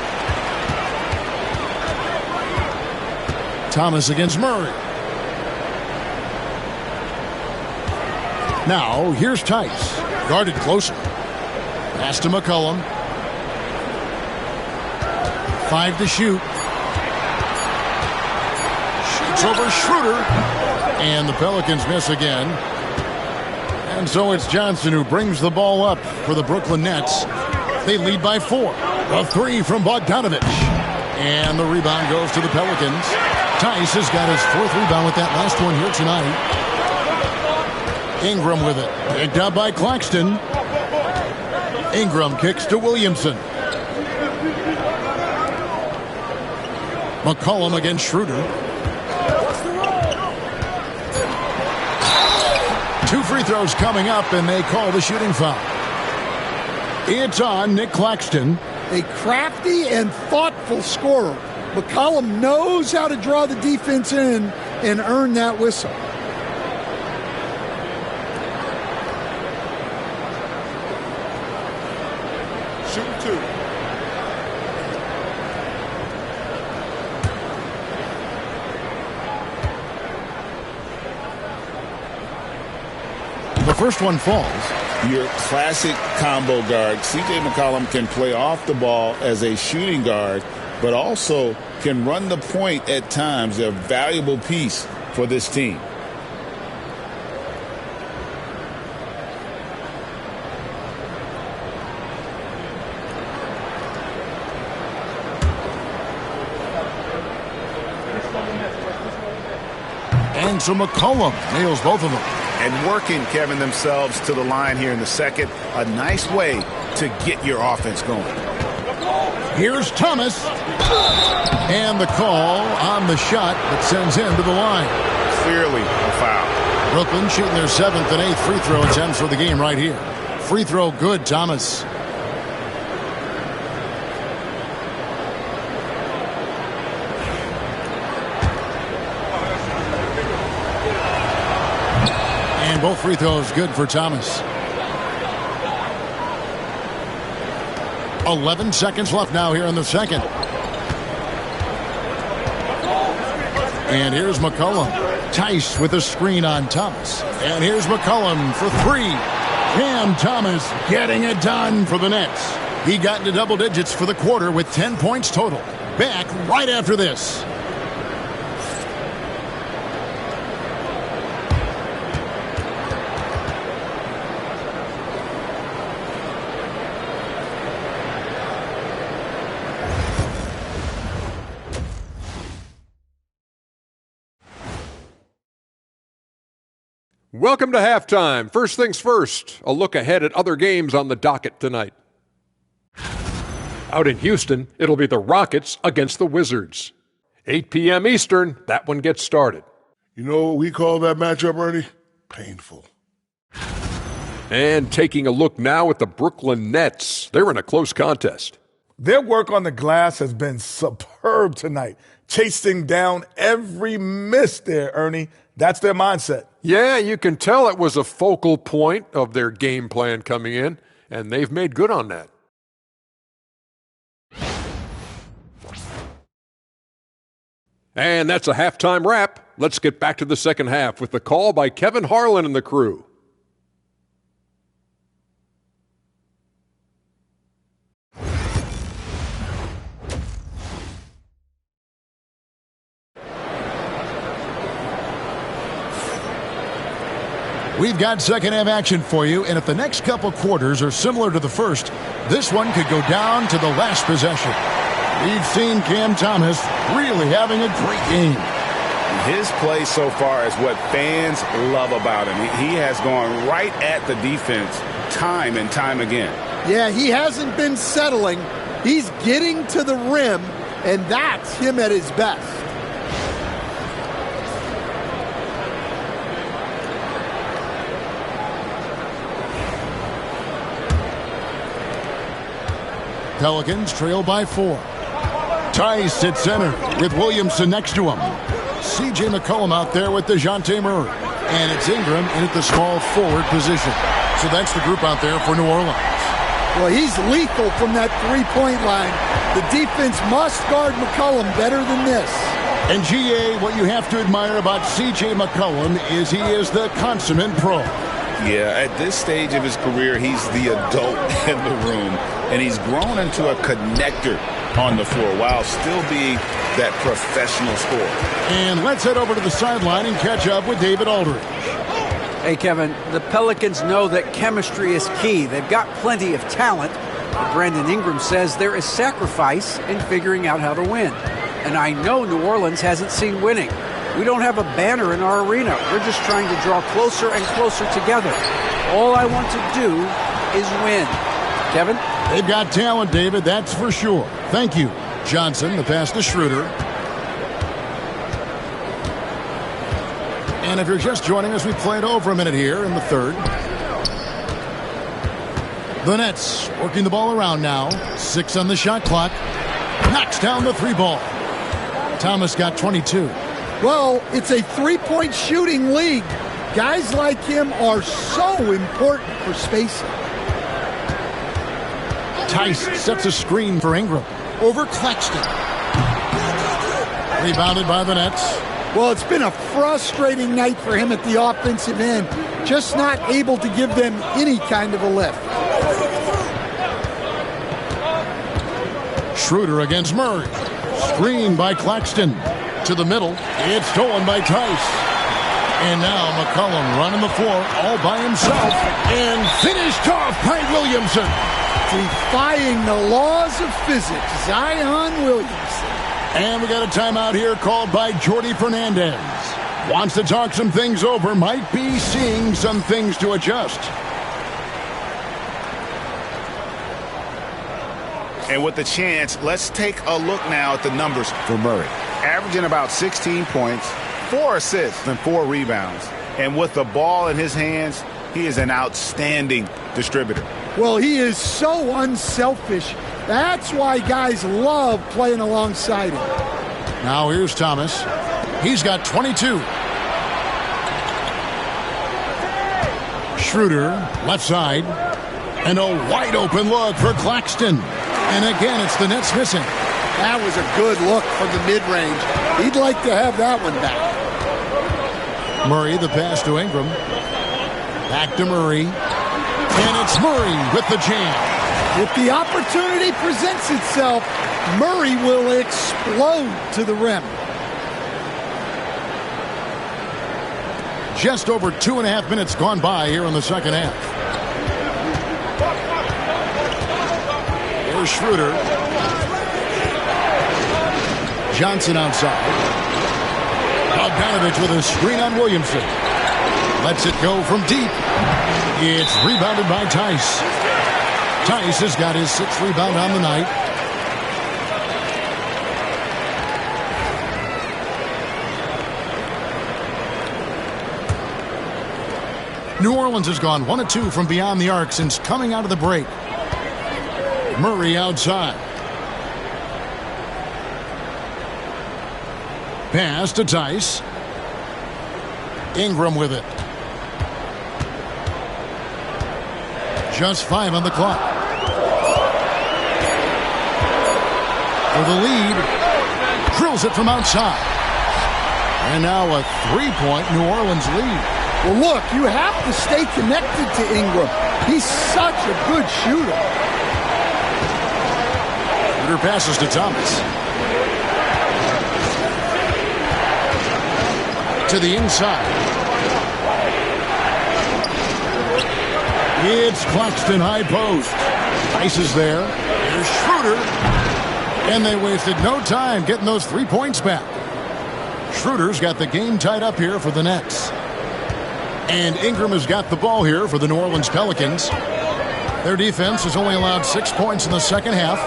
Thomas against Murray. Now here's Tice. Guarded closer. Pass to McCollum. 5 to shoot. Shoots over Schroeder. And the Pelicans miss again. And so it's Johnson who brings the ball up for the Brooklyn Nets. They lead by 4. A 3 from Bogdanovich. And the rebound goes to the Pelicans. Tice has got his 4th rebound with that last one here tonight. Ingram with it. Picked up by Claxton. Ingram kicks to Williamson. McCollum against Schroeder. 2 free throws coming up, and they call the shooting foul. It's on Nick Claxton. A crafty and thoughtful scorer. McCollum knows how to draw the defense in and earn that whistle. Shoot 2. The first one falls. Your classic combo guard. C.J. McCollum can play off the ball as a shooting guard, but also can run the point at times. A valuable piece for this team. And so McCollum nails both of them. And working, Kevin, themselves to the line here in the second. A nice way to get your offense going. Here's Thomas. And the call on the shot that sends him to the line. Clearly a foul. Brooklyn shooting their 7th and 8th free throw attempts for the game right here. Free throw good, Thomas. And both free throws good for Thomas. 11 seconds left now here in the second. And here's McCollum. Tice with a screen on Thomas. And here's McCollum for 3. Cam Thomas getting it done for the Nets. He got into double digits for the quarter with 10 points total. Back right after this. Welcome to halftime. First things first, a look ahead at other games on the docket tonight. Out in Houston, it'll be the Rockets against the Wizards. 8 p.m. Eastern, that one gets started. You know what we call that matchup, Ernie? Painful. And taking a look now at the Brooklyn Nets. They're in a close contest. Their work on the glass has been superb tonight, chasing down every miss there, Ernie. That's their mindset. Yeah, you can tell it was a focal point of their game plan coming in, and they've made good on that. And that's a halftime wrap. Let's get back to the second half with the call by Kevin Harlan and the crew. We've got second half action for you, and if the next couple quarters are similar to the first, this one could go down to the last possession. We've seen Cam Thomas really having a great game. His play so far is what fans love about him. He has gone right at the defense time and time again. Yeah, he hasn't been settling. He's getting to the rim, and that's him at his best. Pelicans trail by 4. Tice at center with Williamson next to him. C.J. McCollum out there with DeJounte Murray. And it's Ingram in at the small forward position. So that's the group out there for New Orleans. Well, he's lethal from that three-point line. The defense must guard McCollum better than this. And G.A., what you have to admire about C.J. McCollum is he is the consummate pro. Yeah, at this stage of his career, he's the adult in the room, and he's grown into a connector on the floor while still being that professional scorer. And let's head over to the sideline and catch up with David Aldridge. Hey, Kevin, the Pelicans know that chemistry is key. They've got plenty of talent. But Brandon Ingram says there is sacrifice in figuring out how to win. And I know New Orleans hasn't seen winning. We don't have a banner in our arena. We're just trying to draw closer and closer together. All I want to do is win. Kevin? They've got talent, David, that's for sure. Thank you. Johnson, the pass to Schroeder. And if you're just joining us, we played over a minute here in the third. The Nets working the ball around now. 6 on the shot clock. Knocks down the 3 ball. Thomas got 22. Well, it's a three-point shooting league. Guys like him are so important for spacing. Tice sets a screen for Ingram. Over Claxton. Rebounded by the Nets. Well, it's been a frustrating night for him at the offensive end. Just not able to give them any kind of a lift. Schroeder against Murray. Screen by Claxton. To the middle. It's stolen by Tice. And now McCollum running the floor all by himself. And finished off by Williamson. Defying the laws of physics, Zion Williamson. And we got a timeout here called by Jordi Fernandez. Wants to talk some things over. Might be seeing some things to adjust. And with the chance, let's take a look now at the numbers for Murray. Averaging about 16 points, 4 assists, and 4 rebounds. And with the ball in his hands, he is an outstanding distributor. Well, he is so unselfish. That's why guys love playing alongside him. Now here's Thomas. He's got 22. Schroeder, left side. And a wide open look for Claxton. And again, it's the Nets missing. That was a good look from the mid-range. He'd like to have that one back. Murray, the pass to Ingram. Back to Murray. And it's Murray with the jam. If the opportunity presents itself, Murray will explode to the rim. Just over 2.5 minutes gone by here in the second half. Here's Schroeder. Johnson outside. Bogdanovich with a screen on Williamson. Lets it go from deep. It's rebounded by Tice. Tice has got his 6th rebound on the night. New Orleans has gone 1 of 2 from beyond the arc since coming out of the break. Murray outside. Pass to Tice. Ingram with it. Just 5 on the clock. For the lead. Drills it from outside. And now a 3-point New Orleans lead. Well, look, you have to stay connected to Ingram. He's such a good shooter. Shooter passes to Thomas. To the inside. It's Claxton high post. Tice is there. Here's Schroeder. And they wasted no time getting those 3 points back. Schroeder's got the game tied up here for the Nets. And Ingram has got the ball here for the New Orleans Pelicans. Their defense has only allowed 6 points in the second half.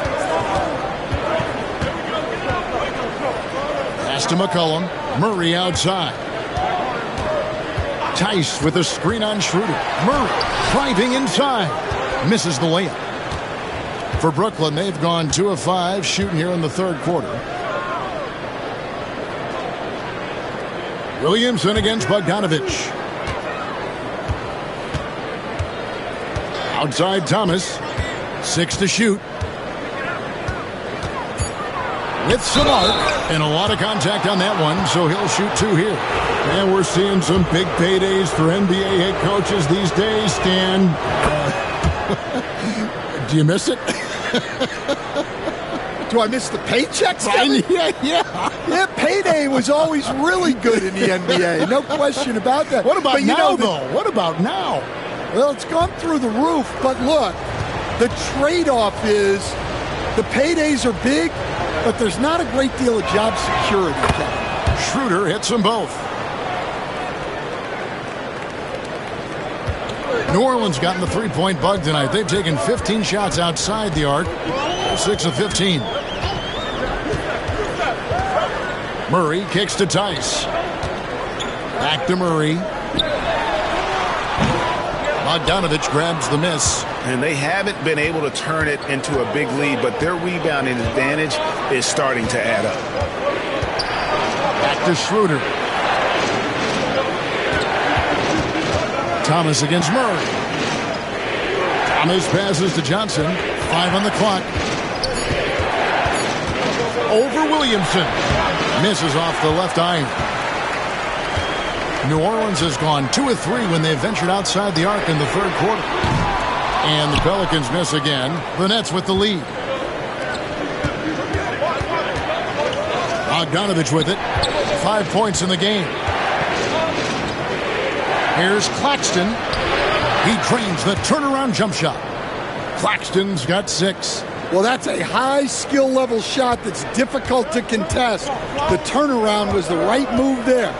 Pass to McCollum. Murray outside. Tice with a screen on Schroeder. Murray driving inside. Misses the layup. For Brooklyn, they've gone 2 of 5 shooting here in the third quarter. Williamson against Bogdanovich. Outside Thomas. 6 to shoot. With some arc. And a lot of contact on that one, so he'll shoot 2 here. And we're seeing some big paydays for NBA head coaches these days, Stan. Do you miss it? Do I miss the paychecks? Yeah. Payday was always really good in the NBA. No question about that. What about now, though? What about now? Well, it's gone through the roof, but look, the trade-off is the paydays are big, but there's not a great deal of job security, Kevin. Schroeder hits them both. New Orleans got in the 3-point bug tonight. They've taken 15 shots outside the arc, 6 of 15. Murray kicks to Tice. Back to Murray. Bogdanovich grabs the miss. And they haven't been able to turn it into a big lead, but their rebounding advantage is starting to add up. Back to Schroeder. Thomas against Murray. Thomas passes to Johnson. 5 on the clock. Over Williamson. Misses off the left iron. New Orleans has gone 2 of 3 when they've ventured outside the arc in the third quarter. And the Pelicans miss again. The Nets with the lead. Bogdanovich with it. 5 points in the game. Here's Claxton. He drains the turnaround jump shot. Claxton's got 6. Well, that's a high skill level shot that's difficult to contest. The turnaround was the right move there.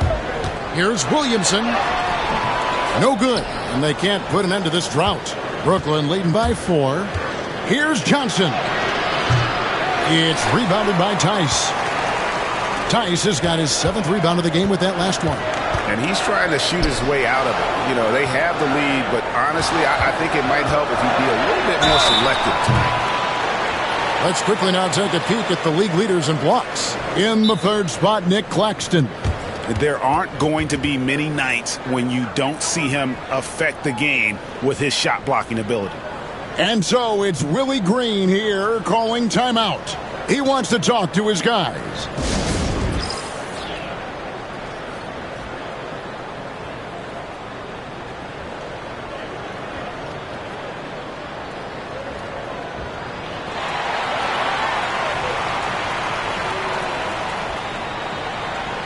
Here's Williamson. No good. And they can't put an end to this drought. Brooklyn leading by 4. Here's Johnson. It's rebounded by Tice. Tice has got his 7th rebound of the game with that last one. And he's trying to shoot his way out of it. You know, they have the lead, but honestly, I think it might help if he'd be a little bit more selective tonight. Let's quickly now take a peek at the league leaders in blocks. In the third spot, Nick Claxton. There aren't going to be many nights when you don't see him affect the game with his shot blocking ability. And so it's Willie Green here calling timeout. He wants to talk to his guys.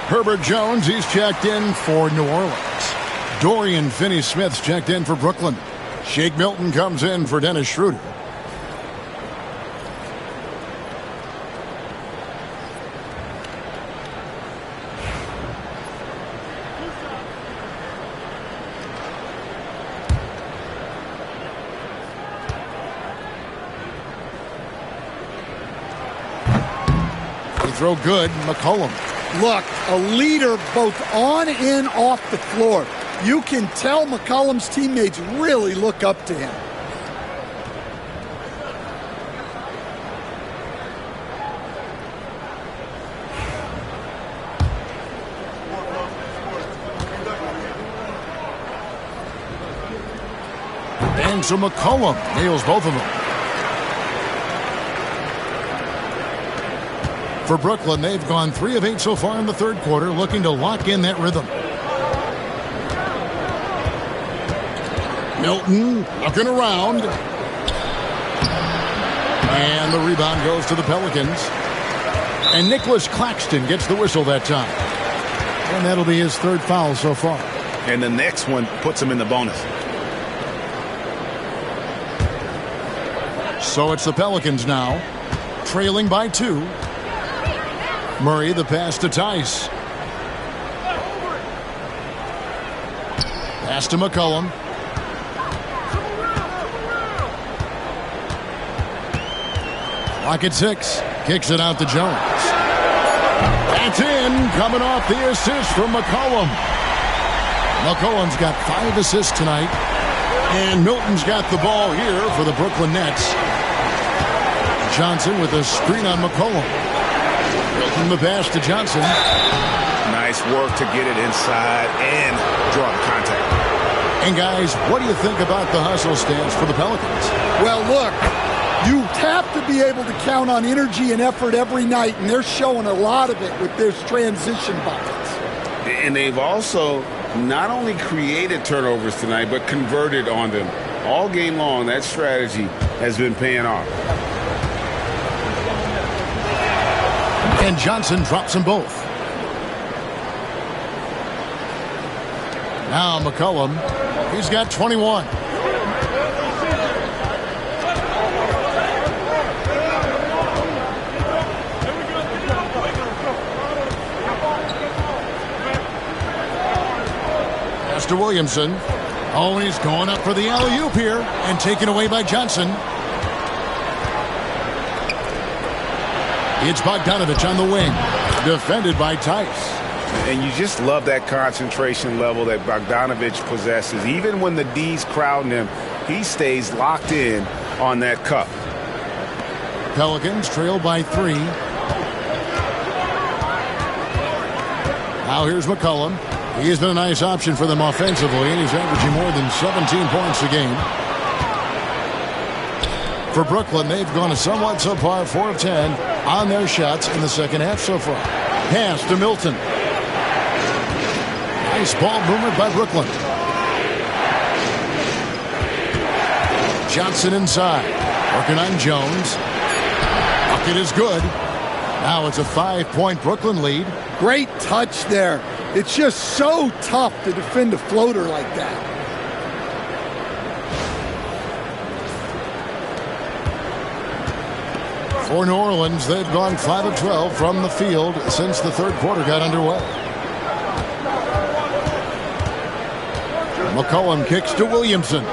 Herbert Jones, he's checked in for New Orleans. Dorian Finney-Smith's checked in for Brooklyn. Shake Milton comes in for Dennis Schroeder. Throw good, McCollum. Look, a leader both on and off the floor. You can tell McCollum's teammates really look up to him. And so McCollum nails both of them. For Brooklyn, they've gone 3 of 8 so far in the third quarter, looking to lock in that rhythm. Milton looking around. And the rebound goes to the Pelicans. And Nicholas Claxton gets the whistle that time. And that'll be his 3rd foul so far. And the next one puts him in the bonus. So it's the Pelicans now, trailing by 2. Murray, the pass to Tice. Pass to McCollum. Clock at 6. Kicks it out to Jones. That's in. Coming off the assist from McCollum. McCollum's got 5 assists tonight. And Milton's got the ball here for the Brooklyn Nets. Johnson with a screen on McCollum. Milton the pass to Johnson. Nice work to get it inside and draw the contact. And guys, what do you think about the hustle stance for the Pelicans? Well, look, you have to be able to count on energy and effort every night, and they're showing a lot of it with their transition buckets. And they've also not only created turnovers tonight, but converted on them. All game long, that strategy has been paying off. And Johnson drops them both. Now McCollum, he's got 21. Pass to Williamson. Oh, and he's going up for the alley-oop here and taken away by Johnson. It's Bogdanovich on the wing, defended by Tice. And you just love that concentration level that Bogdanovich possesses. Even when the D's crowding him, he stays locked in on that cup. Pelicans trail by 3. Now here's McCollum. He has been a nice option for them offensively, and he's averaging more than 17 points a game. For Brooklyn, they've gone a somewhat subpar 4 of 10 on their shots in the second half so far. Pass to Milton. Nice ball movement by Brooklyn. Johnson inside. Working on Jones. Bucket is good. Now it's a 5-point Brooklyn lead. Great touch there. It's just so tough to defend a floater like that. For New Orleans, they've gone 5 of 12 from the field since the third quarter got underway. McCollum kicks to Williamson.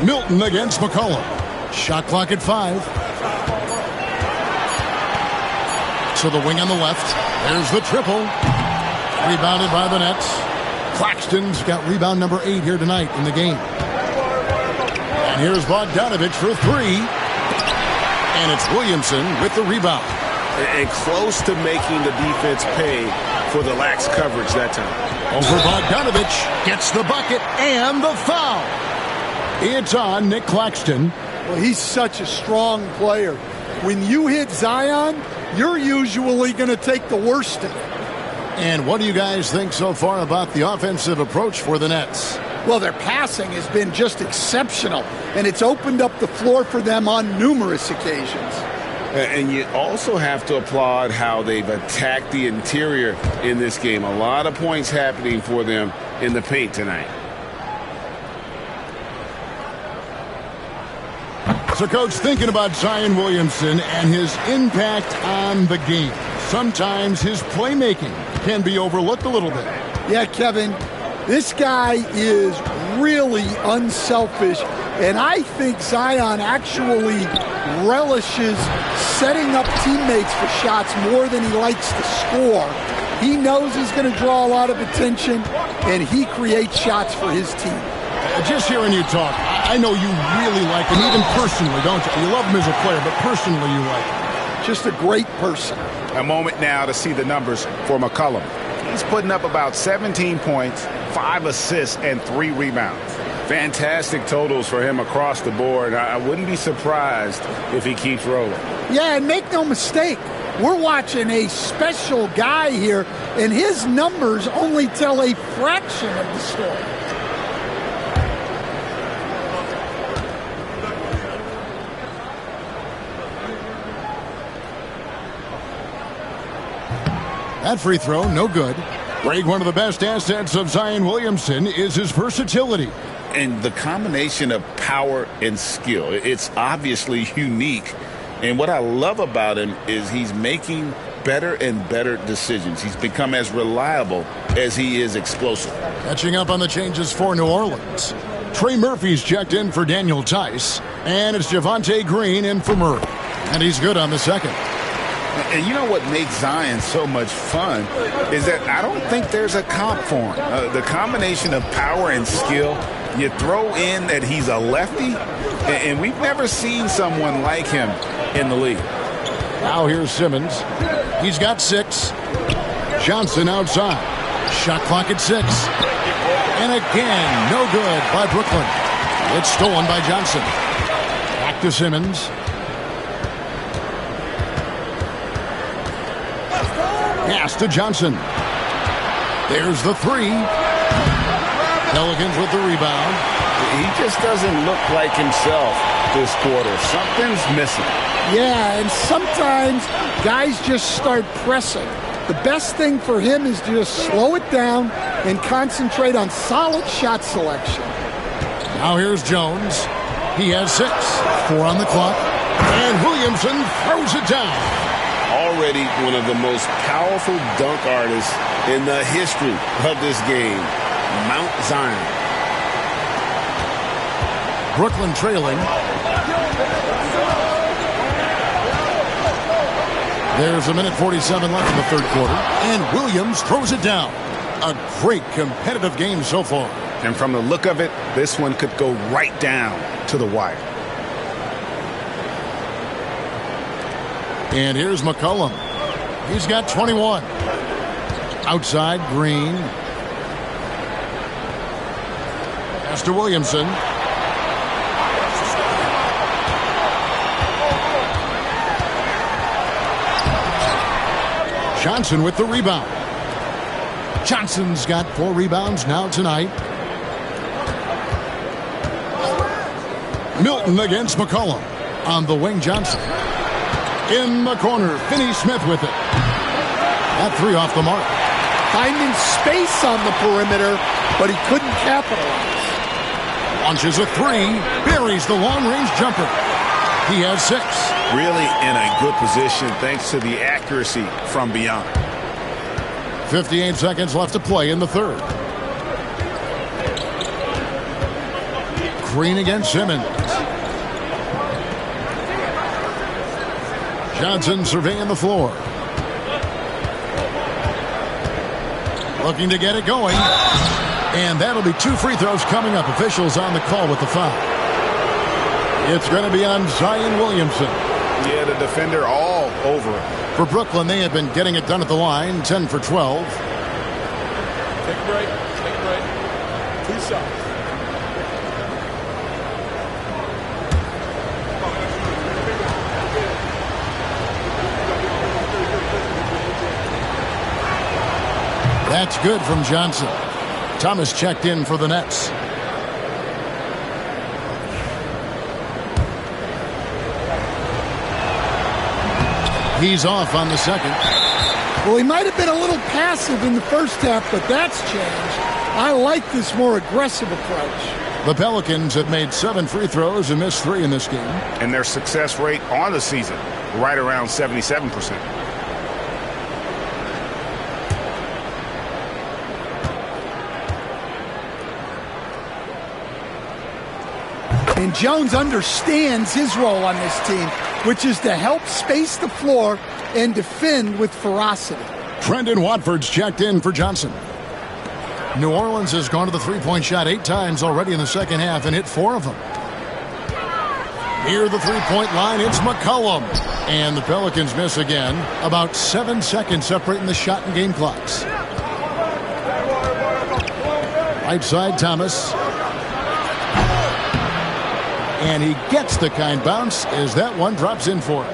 Milton against McCollum. Shot clock at 5. So the wing on the left. There's the triple. Rebounded by the Nets. Claxton's got rebound number 8 here tonight in the game. And here's Bogdanovich for 3. And it's Williamson with the rebound. And close to making the defense pay for the lax coverage that time. Over Bogdanovich, gets the bucket and the foul. It's on Nick Claxton. Well, he's such a strong player. When you hit Zion, you're usually going to take the worst of it. And what do you guys think so far about the offensive approach for the Nets? Well, their passing has been just exceptional, and it's opened up the floor for them on numerous occasions. And you also have to applaud how they've attacked the interior in this game. A lot of points happening for them in the paint tonight. So, Coach, thinking about Zion Williamson and his impact on the game, sometimes his playmaking can be overlooked a little bit. Yeah, Kevin, this guy is really unselfish, and I think Zion actually relishes setting up teammates for shots more than he likes to score. He knows he's going to draw a lot of attention, and he creates shots for his team. Just hearing you talk, I know you really like him, even personally, don't you? You love him as a player, but personally you like him. Just a great person. A moment now to see the numbers for McCollum. He's putting up about 17 points, 5 assists, and 3 rebounds. Fantastic totals for him across the board. I wouldn't be surprised if he keeps rolling. Yeah, and make no mistake, we're watching a special guy here, and his numbers only tell a fraction of the story. That free throw, no good. Greg, one of the best assets of Zion Williamson is his versatility. And the combination of power and skill, it's obviously unique. And what I love about him is he's making better and better decisions. He's become as reliable as he is explosive. Catching up on the changes for New Orleans. Trey Murphy's checked in for Daniel Tice, and it's Javonte Green in for Murray. And he's good on the second. And you know what makes Zion so much fun is that I don't think there's a comp for him. The combination of power and skill, you throw in that he's a lefty, and we've never seen someone like him in the league. Now here's Simmons. He's got 6. Johnson outside. Shot clock at 6. And again, no good by Brooklyn. It's stolen by Johnson. Back to Simmons. Pass to Johnson. There's the 3. Pelicans with the rebound. He just doesn't look like himself this quarter. Something's missing. Yeah, and sometimes guys just start pressing. The best thing for him is to just slow it down and concentrate on solid shot selection. Now here's Jones. He has 6. 4 on the clock. And Williamson throws it down. Already one of the most powerful dunk artists in the history of this game, Mount Zion. Brooklyn trailing. There's 1:47 left in the third quarter, and Williams throws it down. A great competitive game so far. And from the look of it, this one could go right down to the wire. And here's McCollum. He's got 21. Outside, Green. Pass to Williamson. Johnson with the rebound. Johnson's got 4 rebounds now tonight. Milton against McCollum. On the wing, Johnson. In the corner, Finney-Smith with it. That 3 off the mark. Finding space on the perimeter, but he couldn't capitalize. Launches a 3, buries the long-range jumper. He has 6. Really in a good position thanks to the accuracy from beyond. 58 seconds left to play in the third. Green against Simmons. Johnson surveying the floor. Looking to get it going. And that'll be 2 free throws coming up. Officials on the call with the foul. It's going to be on Zion Williamson. Yeah, the defender all over it. For Brooklyn, they have been getting it done at the line, 10 for 12. Take a break. Take a break. 2 shots. That's good from Johnson. Thomas checked in for the Nets. He's off on the second. Well, he might have been a little passive in the first half, but that's changed. I like this more aggressive approach. The Pelicans have made 7 free throws and missed 3 in this game. And their success rate on the season, right around 77%. And Jones understands his role on this team, which is to help space the floor and defend with ferocity. Trendon Watford's checked in for Johnson. New Orleans has gone to the three-point shot 8 times already in the second half and hit 4 of them. Near the three-point line, it's McCollum. And the Pelicans miss again. About 7 seconds separating the shot and game clocks. Right side, Thomas. And he gets the kind bounce as that one drops in for him.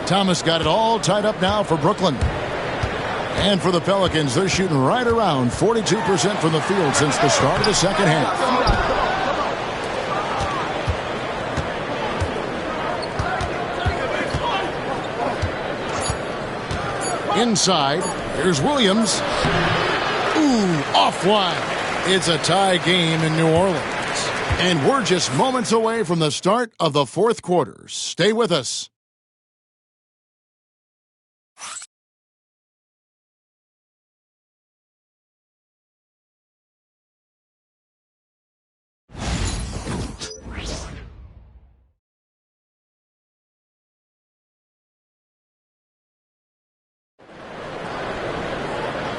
Thomas got it all tied up now for Brooklyn. And for the Pelicans, they're shooting right around 42% from the field since the start of the second half. Inside, here's Williams. Ooh, offline. It's a tie game in New Orleans. And we're just moments away from the start of the fourth quarter. Stay with us.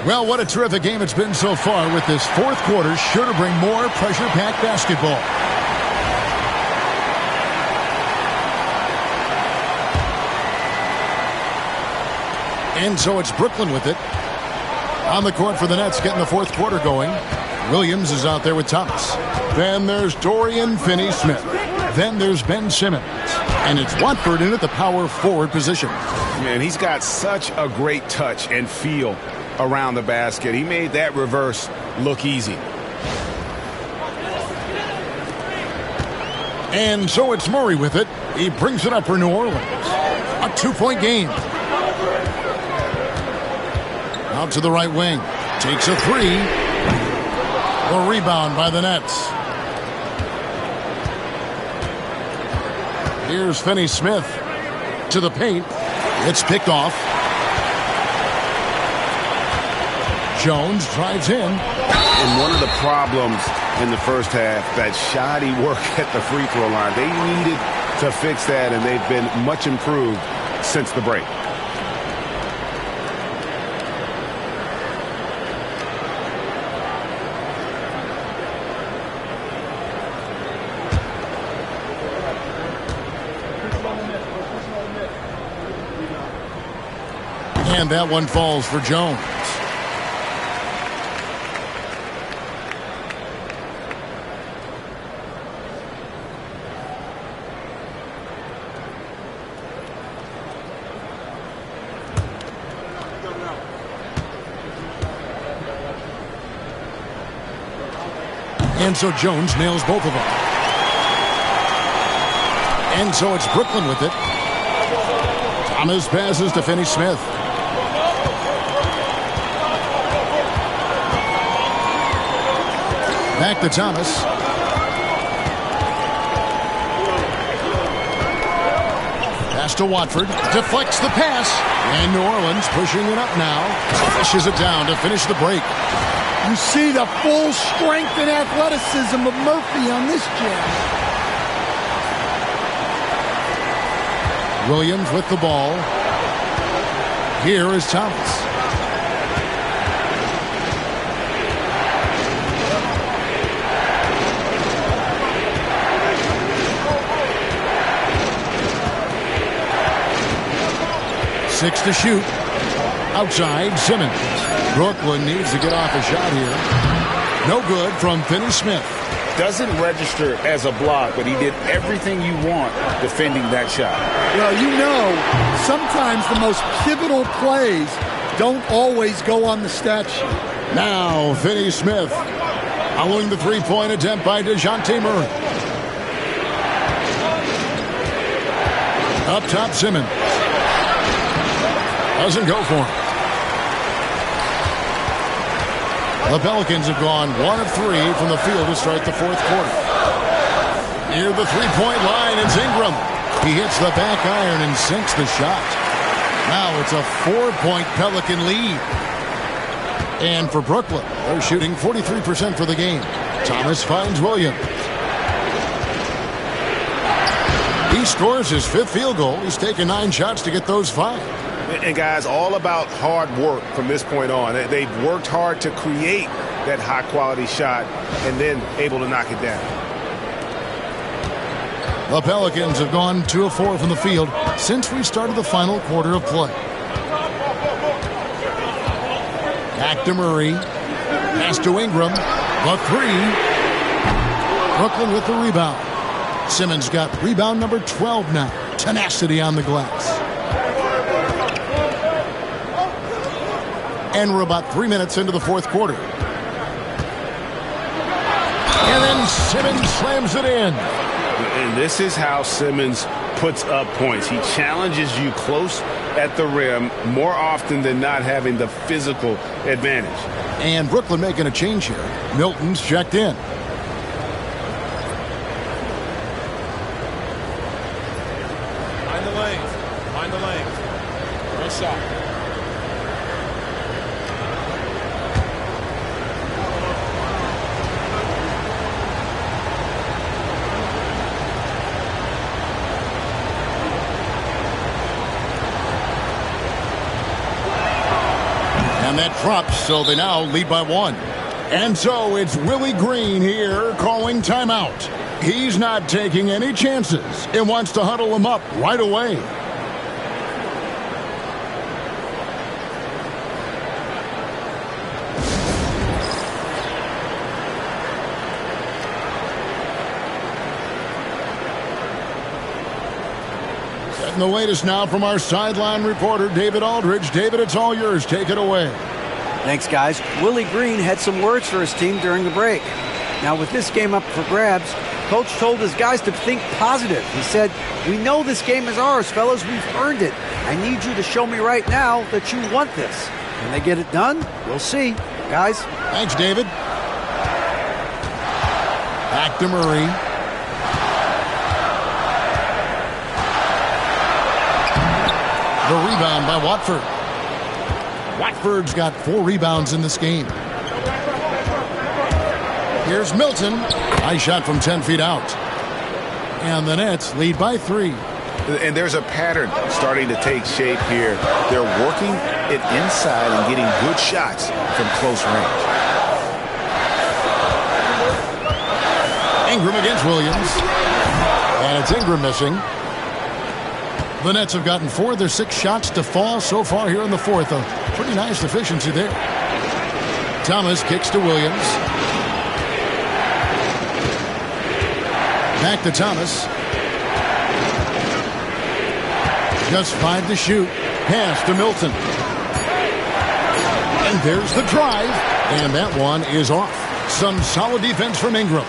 Well, what a terrific game it's been so far, with this fourth quarter sure to bring more pressure-packed basketball. And so it's Brooklyn with it. On the court for the Nets, getting the fourth quarter going. Williams is out there with Thomas. Then there's Dorian Finney-Smith. Then there's Ben Simmons. And it's Watford in at the power forward position. Man, he's got such a great touch and feel around the basket. He made that reverse look easy. And so it's Murray with it. He brings it up for New Orleans. A 2-point game. Out to the right wing. Takes a 3. A rebound by the Nets. Here's Finney-Smith to the paint. It's picked off. Jones drives in. And one of the problems in the first half, that shoddy work at the free throw line. They needed to fix that, and they've been much improved since the break. And that one falls for Jones. And so Jones nails both of them. And so it's Brooklyn with it. Thomas passes to Finney-Smith. Back to Thomas. Pass to Watford. Deflects the pass. And New Orleans pushing it up now. Pushes it down to finish the break. You see the full strength and athleticism of Murphy on this jam. Williams with the ball. Here is Thomas. Six to shoot. Outside, Simmons. Brooklyn needs to get off a shot here. No good from Finney-Smith. Doesn't register as a block, but he did everything you want defending that shot. Well, you know, sometimes the most pivotal plays don't always go on the stat sheet. Now, Finney-Smith following the three-point attempt by DeJounte Murray. Up top, Simmons. Doesn't go for him. The Pelicans have gone 1 of 3 from the field to start the fourth quarter. Near the three-point line, it's Ingram. He hits the back iron and sinks the shot. Now it's a 4-point Pelican lead. And for Brooklyn, they're shooting 43% for the game. Thomas finds Williams. He scores his 5th field goal. He's taken 9 shots to get those 5. And guys, all about hard work from this point on. They've worked hard to create that high-quality shot and then able to knock it down. The Pelicans have gone 2 of 4 from the field since we started the final quarter of play. Back to Murray. Pass to Ingram. The 3. Brooklyn with the rebound. Simmons got rebound number 12 now. Tenacity on the glass. And we're about 3 minutes into the fourth quarter. And then Simmons slams it in. And this is how Simmons puts up points. He challenges you close at the rim more often than not, having the physical advantage. And Brooklyn making a change here. Milton's checked in. Find the lanes. Find the lanes. Good shot. And that drops, so they now lead by 1. And so it's Willie Green here calling timeout. He's not taking any chances and wants to huddle him up right away. Setting the latest now from our sideline reporter, David Aldridge. David, it's all yours. Take it away. Thanks, guys. Willie Green had some words for his team during the break. Now, with this game up for grabs, Coach told his guys to think positive. He said, "We know this game is ours, fellas. We've earned it. I need you to show me right now that you want this. Can they get it done? We'll see. Guys." Thanks, David. Back to Murray. The rebound by Watford. Watford's got 4 rebounds in this game. Here's Milton. Nice shot from 10 feet out. And the Nets lead by 3. And there's a pattern starting to take shape here. They're working it inside and getting good shots from close range. Ingram against Williams. And it's Ingram missing. The Nets have gotten 4 of their 6 shots to fall so far here in the fourth. A pretty nice efficiency there. Thomas kicks to Williams. Back to Thomas. Just 5 to shoot. Pass to Milton. And there's the drive. And that one is off. Some solid defense from Ingram.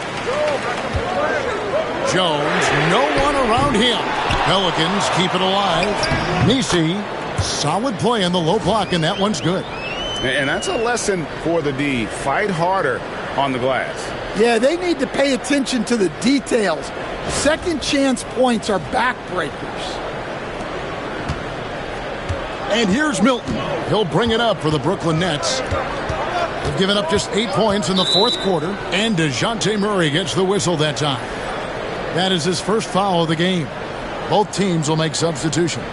Jones, no one around him. Pelicans keep it alive. Nisi, solid play in the low block, and that one's good. And that's a lesson for the D. Fight harder on the glass. Yeah, they need to pay attention to the details. Second chance points are backbreakers. And here's Milton. He'll bring it up for the Brooklyn Nets. They've given up just 8 points in the fourth quarter, and DeJounte Murray gets the whistle that time. That is his first foul of the game. Both teams will make substitutions.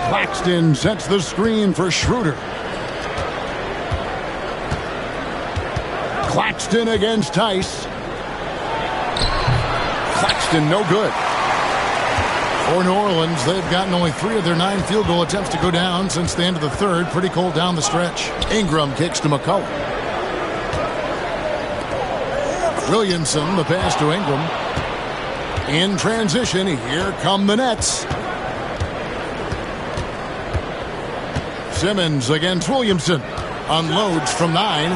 Claxton sets the screen for Schroeder. Claxton against Tice. Claxton no good. For New Orleans, they've gotten only 3 of their 9 field goal attempts to go down since the end of the third. Pretty cold down the stretch. Ingram kicks to McCullough. Williamson, the pass to Ingram. In transition, here come the Nets. Simmons against Williamson. Unloads from 9.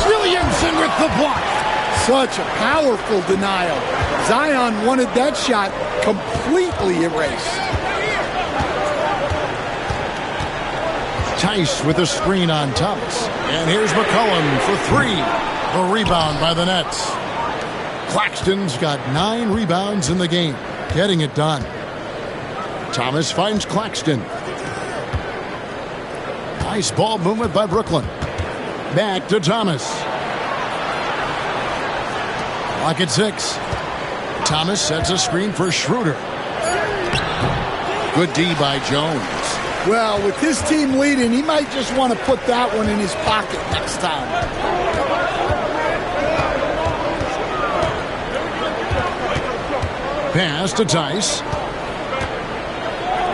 Williamson with the block. Such a powerful denial. Zion wanted that shot completely erased. Tice with a screen on Thomas. And here's McCollum for three. The rebound by the Nets. Claxton's got 9 rebounds in the game, getting it done. Thomas finds Claxton. Nice ball movement by Brooklyn. Back to Thomas. Clock at 6. Thomas sets a screen for Schroeder. Good D by Jones. Well, with his team leading, he might just want to put that one in his pocket next time. Pass to Tice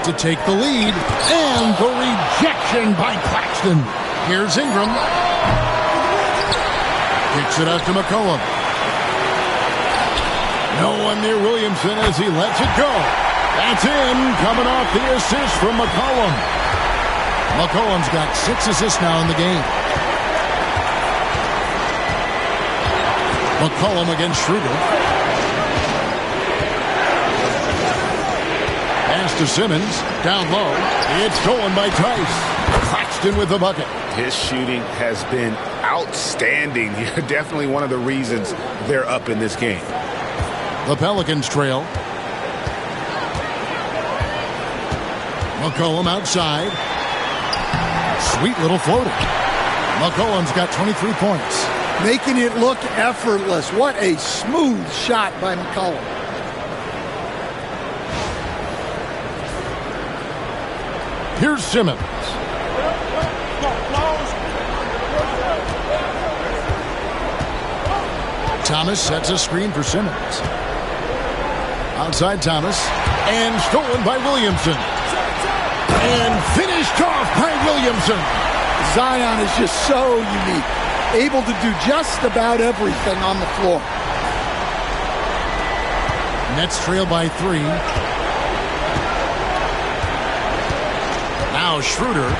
to take the lead, and the rejection by Claxton. Here's Ingram. Kicks it out to McCollum. No one near Williamson as he lets it go. That's in, coming off the assist from McCollum. McCollum's got 6 assists now in the game. McCollum against Schroeder. Pass to Simmons, down low. It's stolen by Tice. Claxton with the bucket. His shooting has been outstanding. Definitely one of the reasons they're up in this game. The Pelicans trail. McCollum outside. Sweet little floater. McCollum's got 23 points. Making it look effortless. What a smooth shot by McCollum. Here's Simmons. Thomas sets a screen for Simmons. Outside Thomas. And stolen by Williamson. And finished off by Williamson. Zion is just so unique. Able to do just about everything on the floor. Nets trail by 3. Now Schroeder.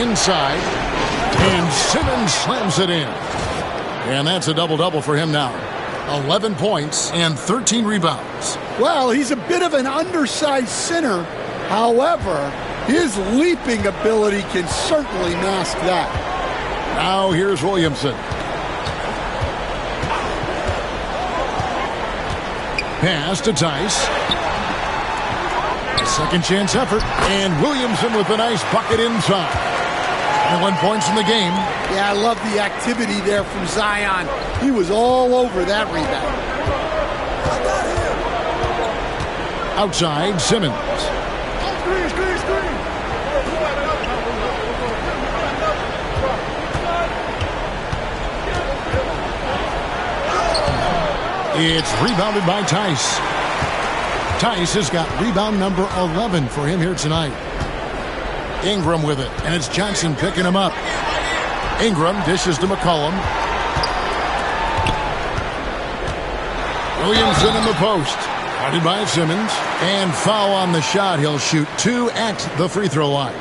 Inside. And Simmons slams it in. And that's a double-double for him now. 11 points and 13 rebounds. Well, he's a bit of an undersized center. However, his leaping ability can certainly mask that. Now here's Williamson. Pass to Tice. Second chance effort. And Williamson with a nice bucket inside. 1 points in the game. Yeah, I love the activity there from Zion. He was all over that rebound. Outside, Simmons. It's rebounded by Tice. Tice has got rebound number 11 for him here tonight. Ingram with it, and it's Johnson picking him up. Ingram dishes to McCollum. Williamson in the post. Guarded by Simmons. And foul on the shot. He'll shoot 2 at the free throw line.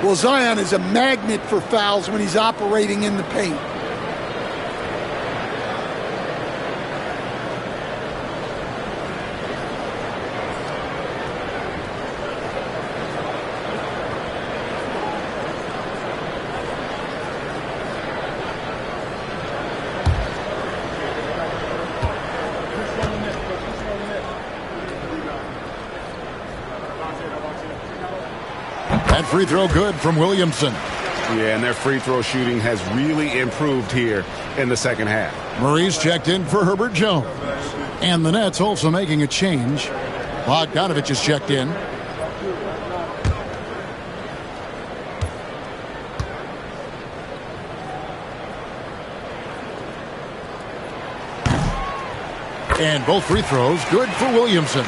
Well, Zion is a magnet for fouls when he's operating in the paint. That free throw good from Williamson. Yeah, and their free throw shooting has really improved here in the second half. Murray's checked in for Herbert Jones. And the Nets also making a change. Bogdanovich is checked in. And both free throws good for Williamson.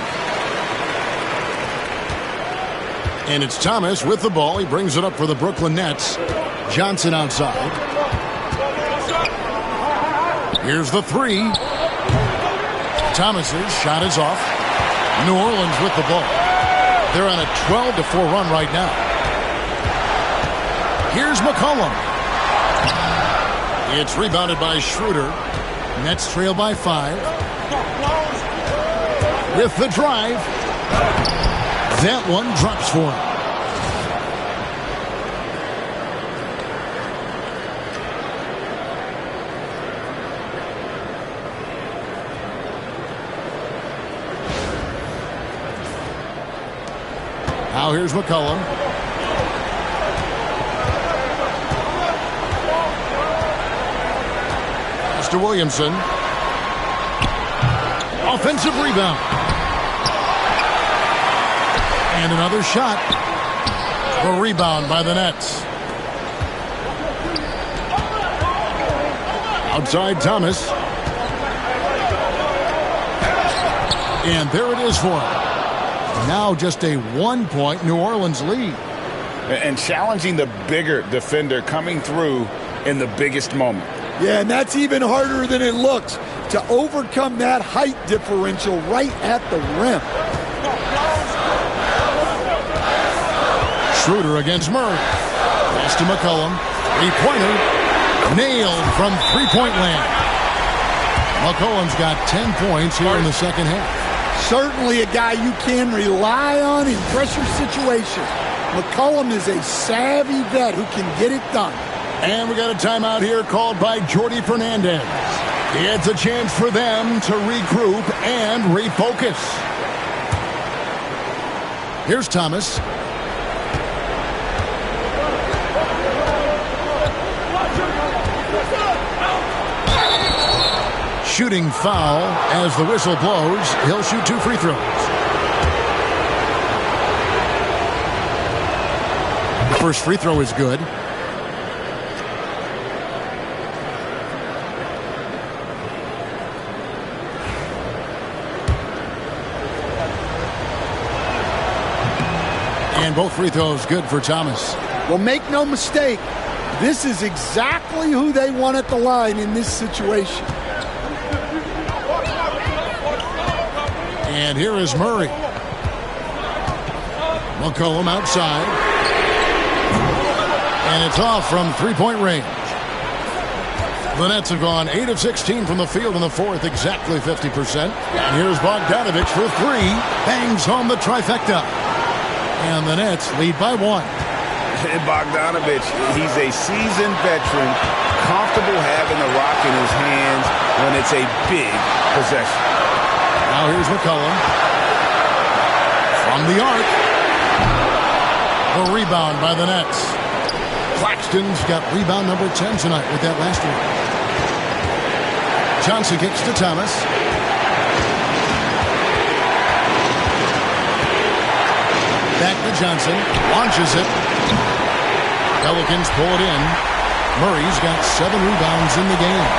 And it's Thomas with the ball. He brings it up for the Brooklyn Nets. Johnson outside. Here's the 3. Thomas's shot is off. New Orleans with the ball. They're on a 12-4 run right now. Here's McCollum. It's rebounded by Schroeder. Nets trail by 5. With the drive. That one drops for him. Now here's McCollum. Mr. Williamson. Offensive rebound. And another shot. A rebound by the Nets. Outside Thomas. And there it is for him. Now just a 1-point New Orleans lead. And challenging the bigger defender coming through in the biggest moment. Yeah, and that's even harder than it looks to overcome that height differential right at the rim. Schroeder against Murray. Pass to McCollum. Three-pointer. Nailed from three-point land. McCollum's got 10 points here in the second half. Certainly a guy you can rely on in pressure situations. McCollum is a savvy vet who can get it done. And we got a timeout here called by Jordi Fernandez. It's a chance for them to regroup and refocus. Here's Thomas. Shooting foul as the whistle blows. He'll shoot 2 free throws. The first free throw is good. And both free throws good for Thomas. Well, make no mistake, this is exactly who they want at the line in this situation. And here is Murray. McCollum outside. And it's off from three-point range. The Nets have gone 8 of 16 from the field in the fourth, exactly 50%. And here's Bogdanovich for 3. Bangs home the trifecta. And the Nets lead by 1. And Bogdanovich, he's a seasoned veteran, comfortable having the rock in his hands when it's a big possession. Now here's McCollum. From the arc. A rebound by the Nets. Claxton's got rebound number 10 tonight with that last one. Johnson kicks to Thomas. Back to Johnson. Launches it. Pelicans pull it in. Murray's got 7 rebounds in the game.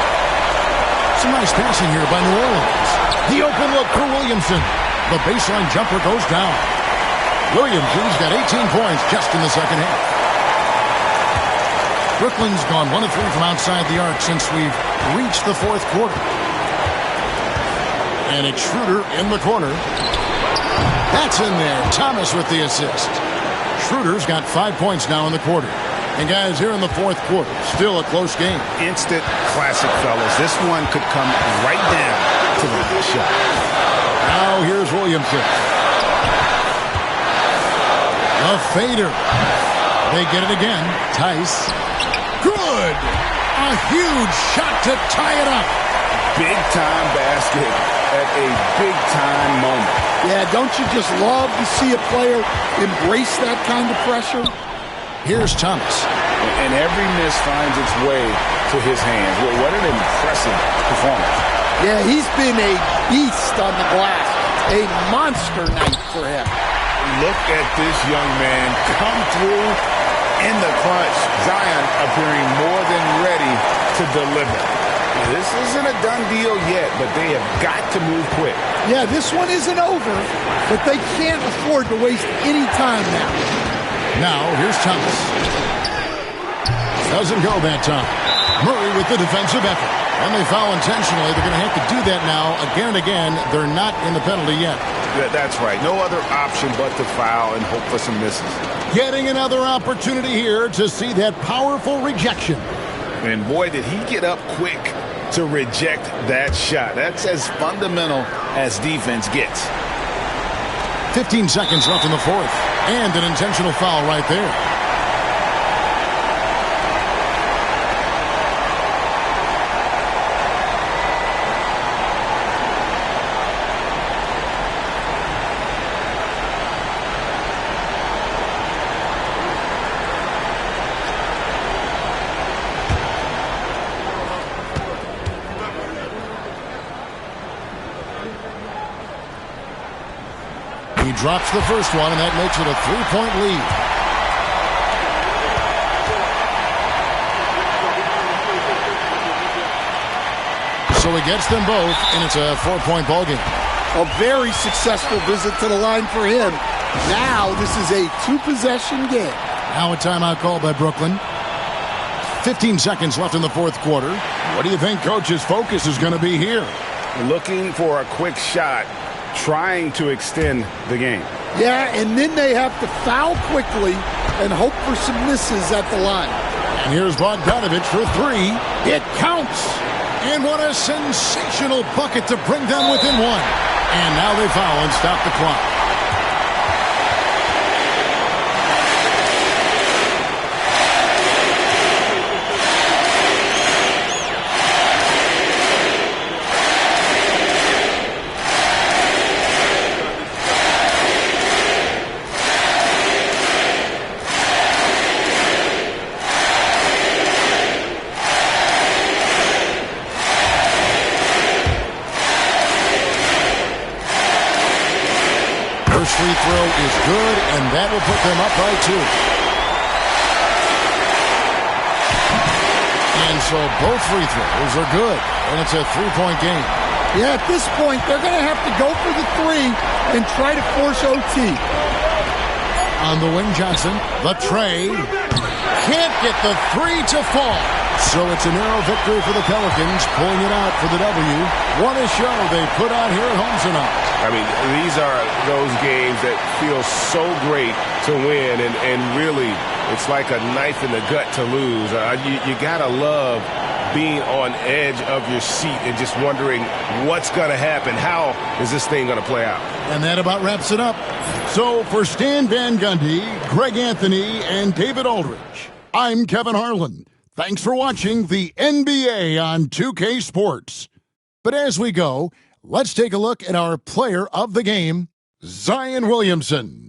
Some nice passing here by New Orleans. The open look for Williamson. The baseline jumper goes down. Williamson's got 18 points just in the second half. Brooklyn's gone 1 of 3 from outside the arc since we've reached the fourth quarter. And it's Schroeder in the corner. That's in there. Thomas with the assist. Schroeder's got 5 points now in the quarter. And guys, here in the fourth quarter, still a close game. Instant classic, fellas. This one could come right down to the last shot. Now here's Williamson. A fader. They get it again. Tice. Good. A huge shot to tie it up. Big-time basket at a big-time moment. Yeah, don't you just love to see a player embrace that kind of pressure? Here's Thomas. And every miss finds its way to his hands. Well, what an impressive performance. Yeah, he's been a beast on the glass. A monster night for him. Look at this young man come through in the clutch. Zion appearing more than ready to deliver. This isn't a done deal yet, but they have got to move quick. Yeah, this one isn't over, but they can't afford to waste any time now. Now, here's Thomas. Doesn't go that time. Murray with the defensive effort. When they foul intentionally, they're going to have to do that now again and again. They're not in the penalty yet. That's right. No other option but to foul and hope for some misses. Getting another opportunity here to see that powerful rejection. And boy, did he get up quick to reject that shot. That's as fundamental as defense gets. 15 seconds left in the fourth. And an intentional foul right there. He drops the first one, and that makes it a 3-point lead. So he gets them both, and it's a 4-point ballgame. A very successful visit to the line for him. Now this is a 2-possession game. Now a timeout call by Brooklyn. 15 seconds left in the fourth quarter. What do you think Coach's focus is going to be here? Looking for a quick shot, trying to extend the game. Yeah, and then they have to foul quickly and hope for some misses at the line. And here's Bogdanovich for three. It counts. And what a sensational bucket to bring them within one. And now they foul and stop the clock. Free throw is good, and that will put them up by 2. And so both free throws are good, and it's a 3-point game. Yeah, at this point, they're going to have to go for the 3 and try to force OT. On the wing, Johnson, the tray. Can't get the 3 to fall. So it's a narrow victory for the Pelicans, pulling it out for the W. What a show they put on here at home tonight. I mean, these are those games that feel so great to win, and really, it's like a knife in the gut to lose. You got to love being on edge of your seat and just wondering what's going to happen. How is this thing going to play out? And that about wraps it up. So for Stan Van Gundy, Greg Anthony, and David Aldridge, I'm Kevin Harlan. Thanks for watching the NBA on 2K Sports. But as we go, let's take a look at our player of the game, Zion Williamson.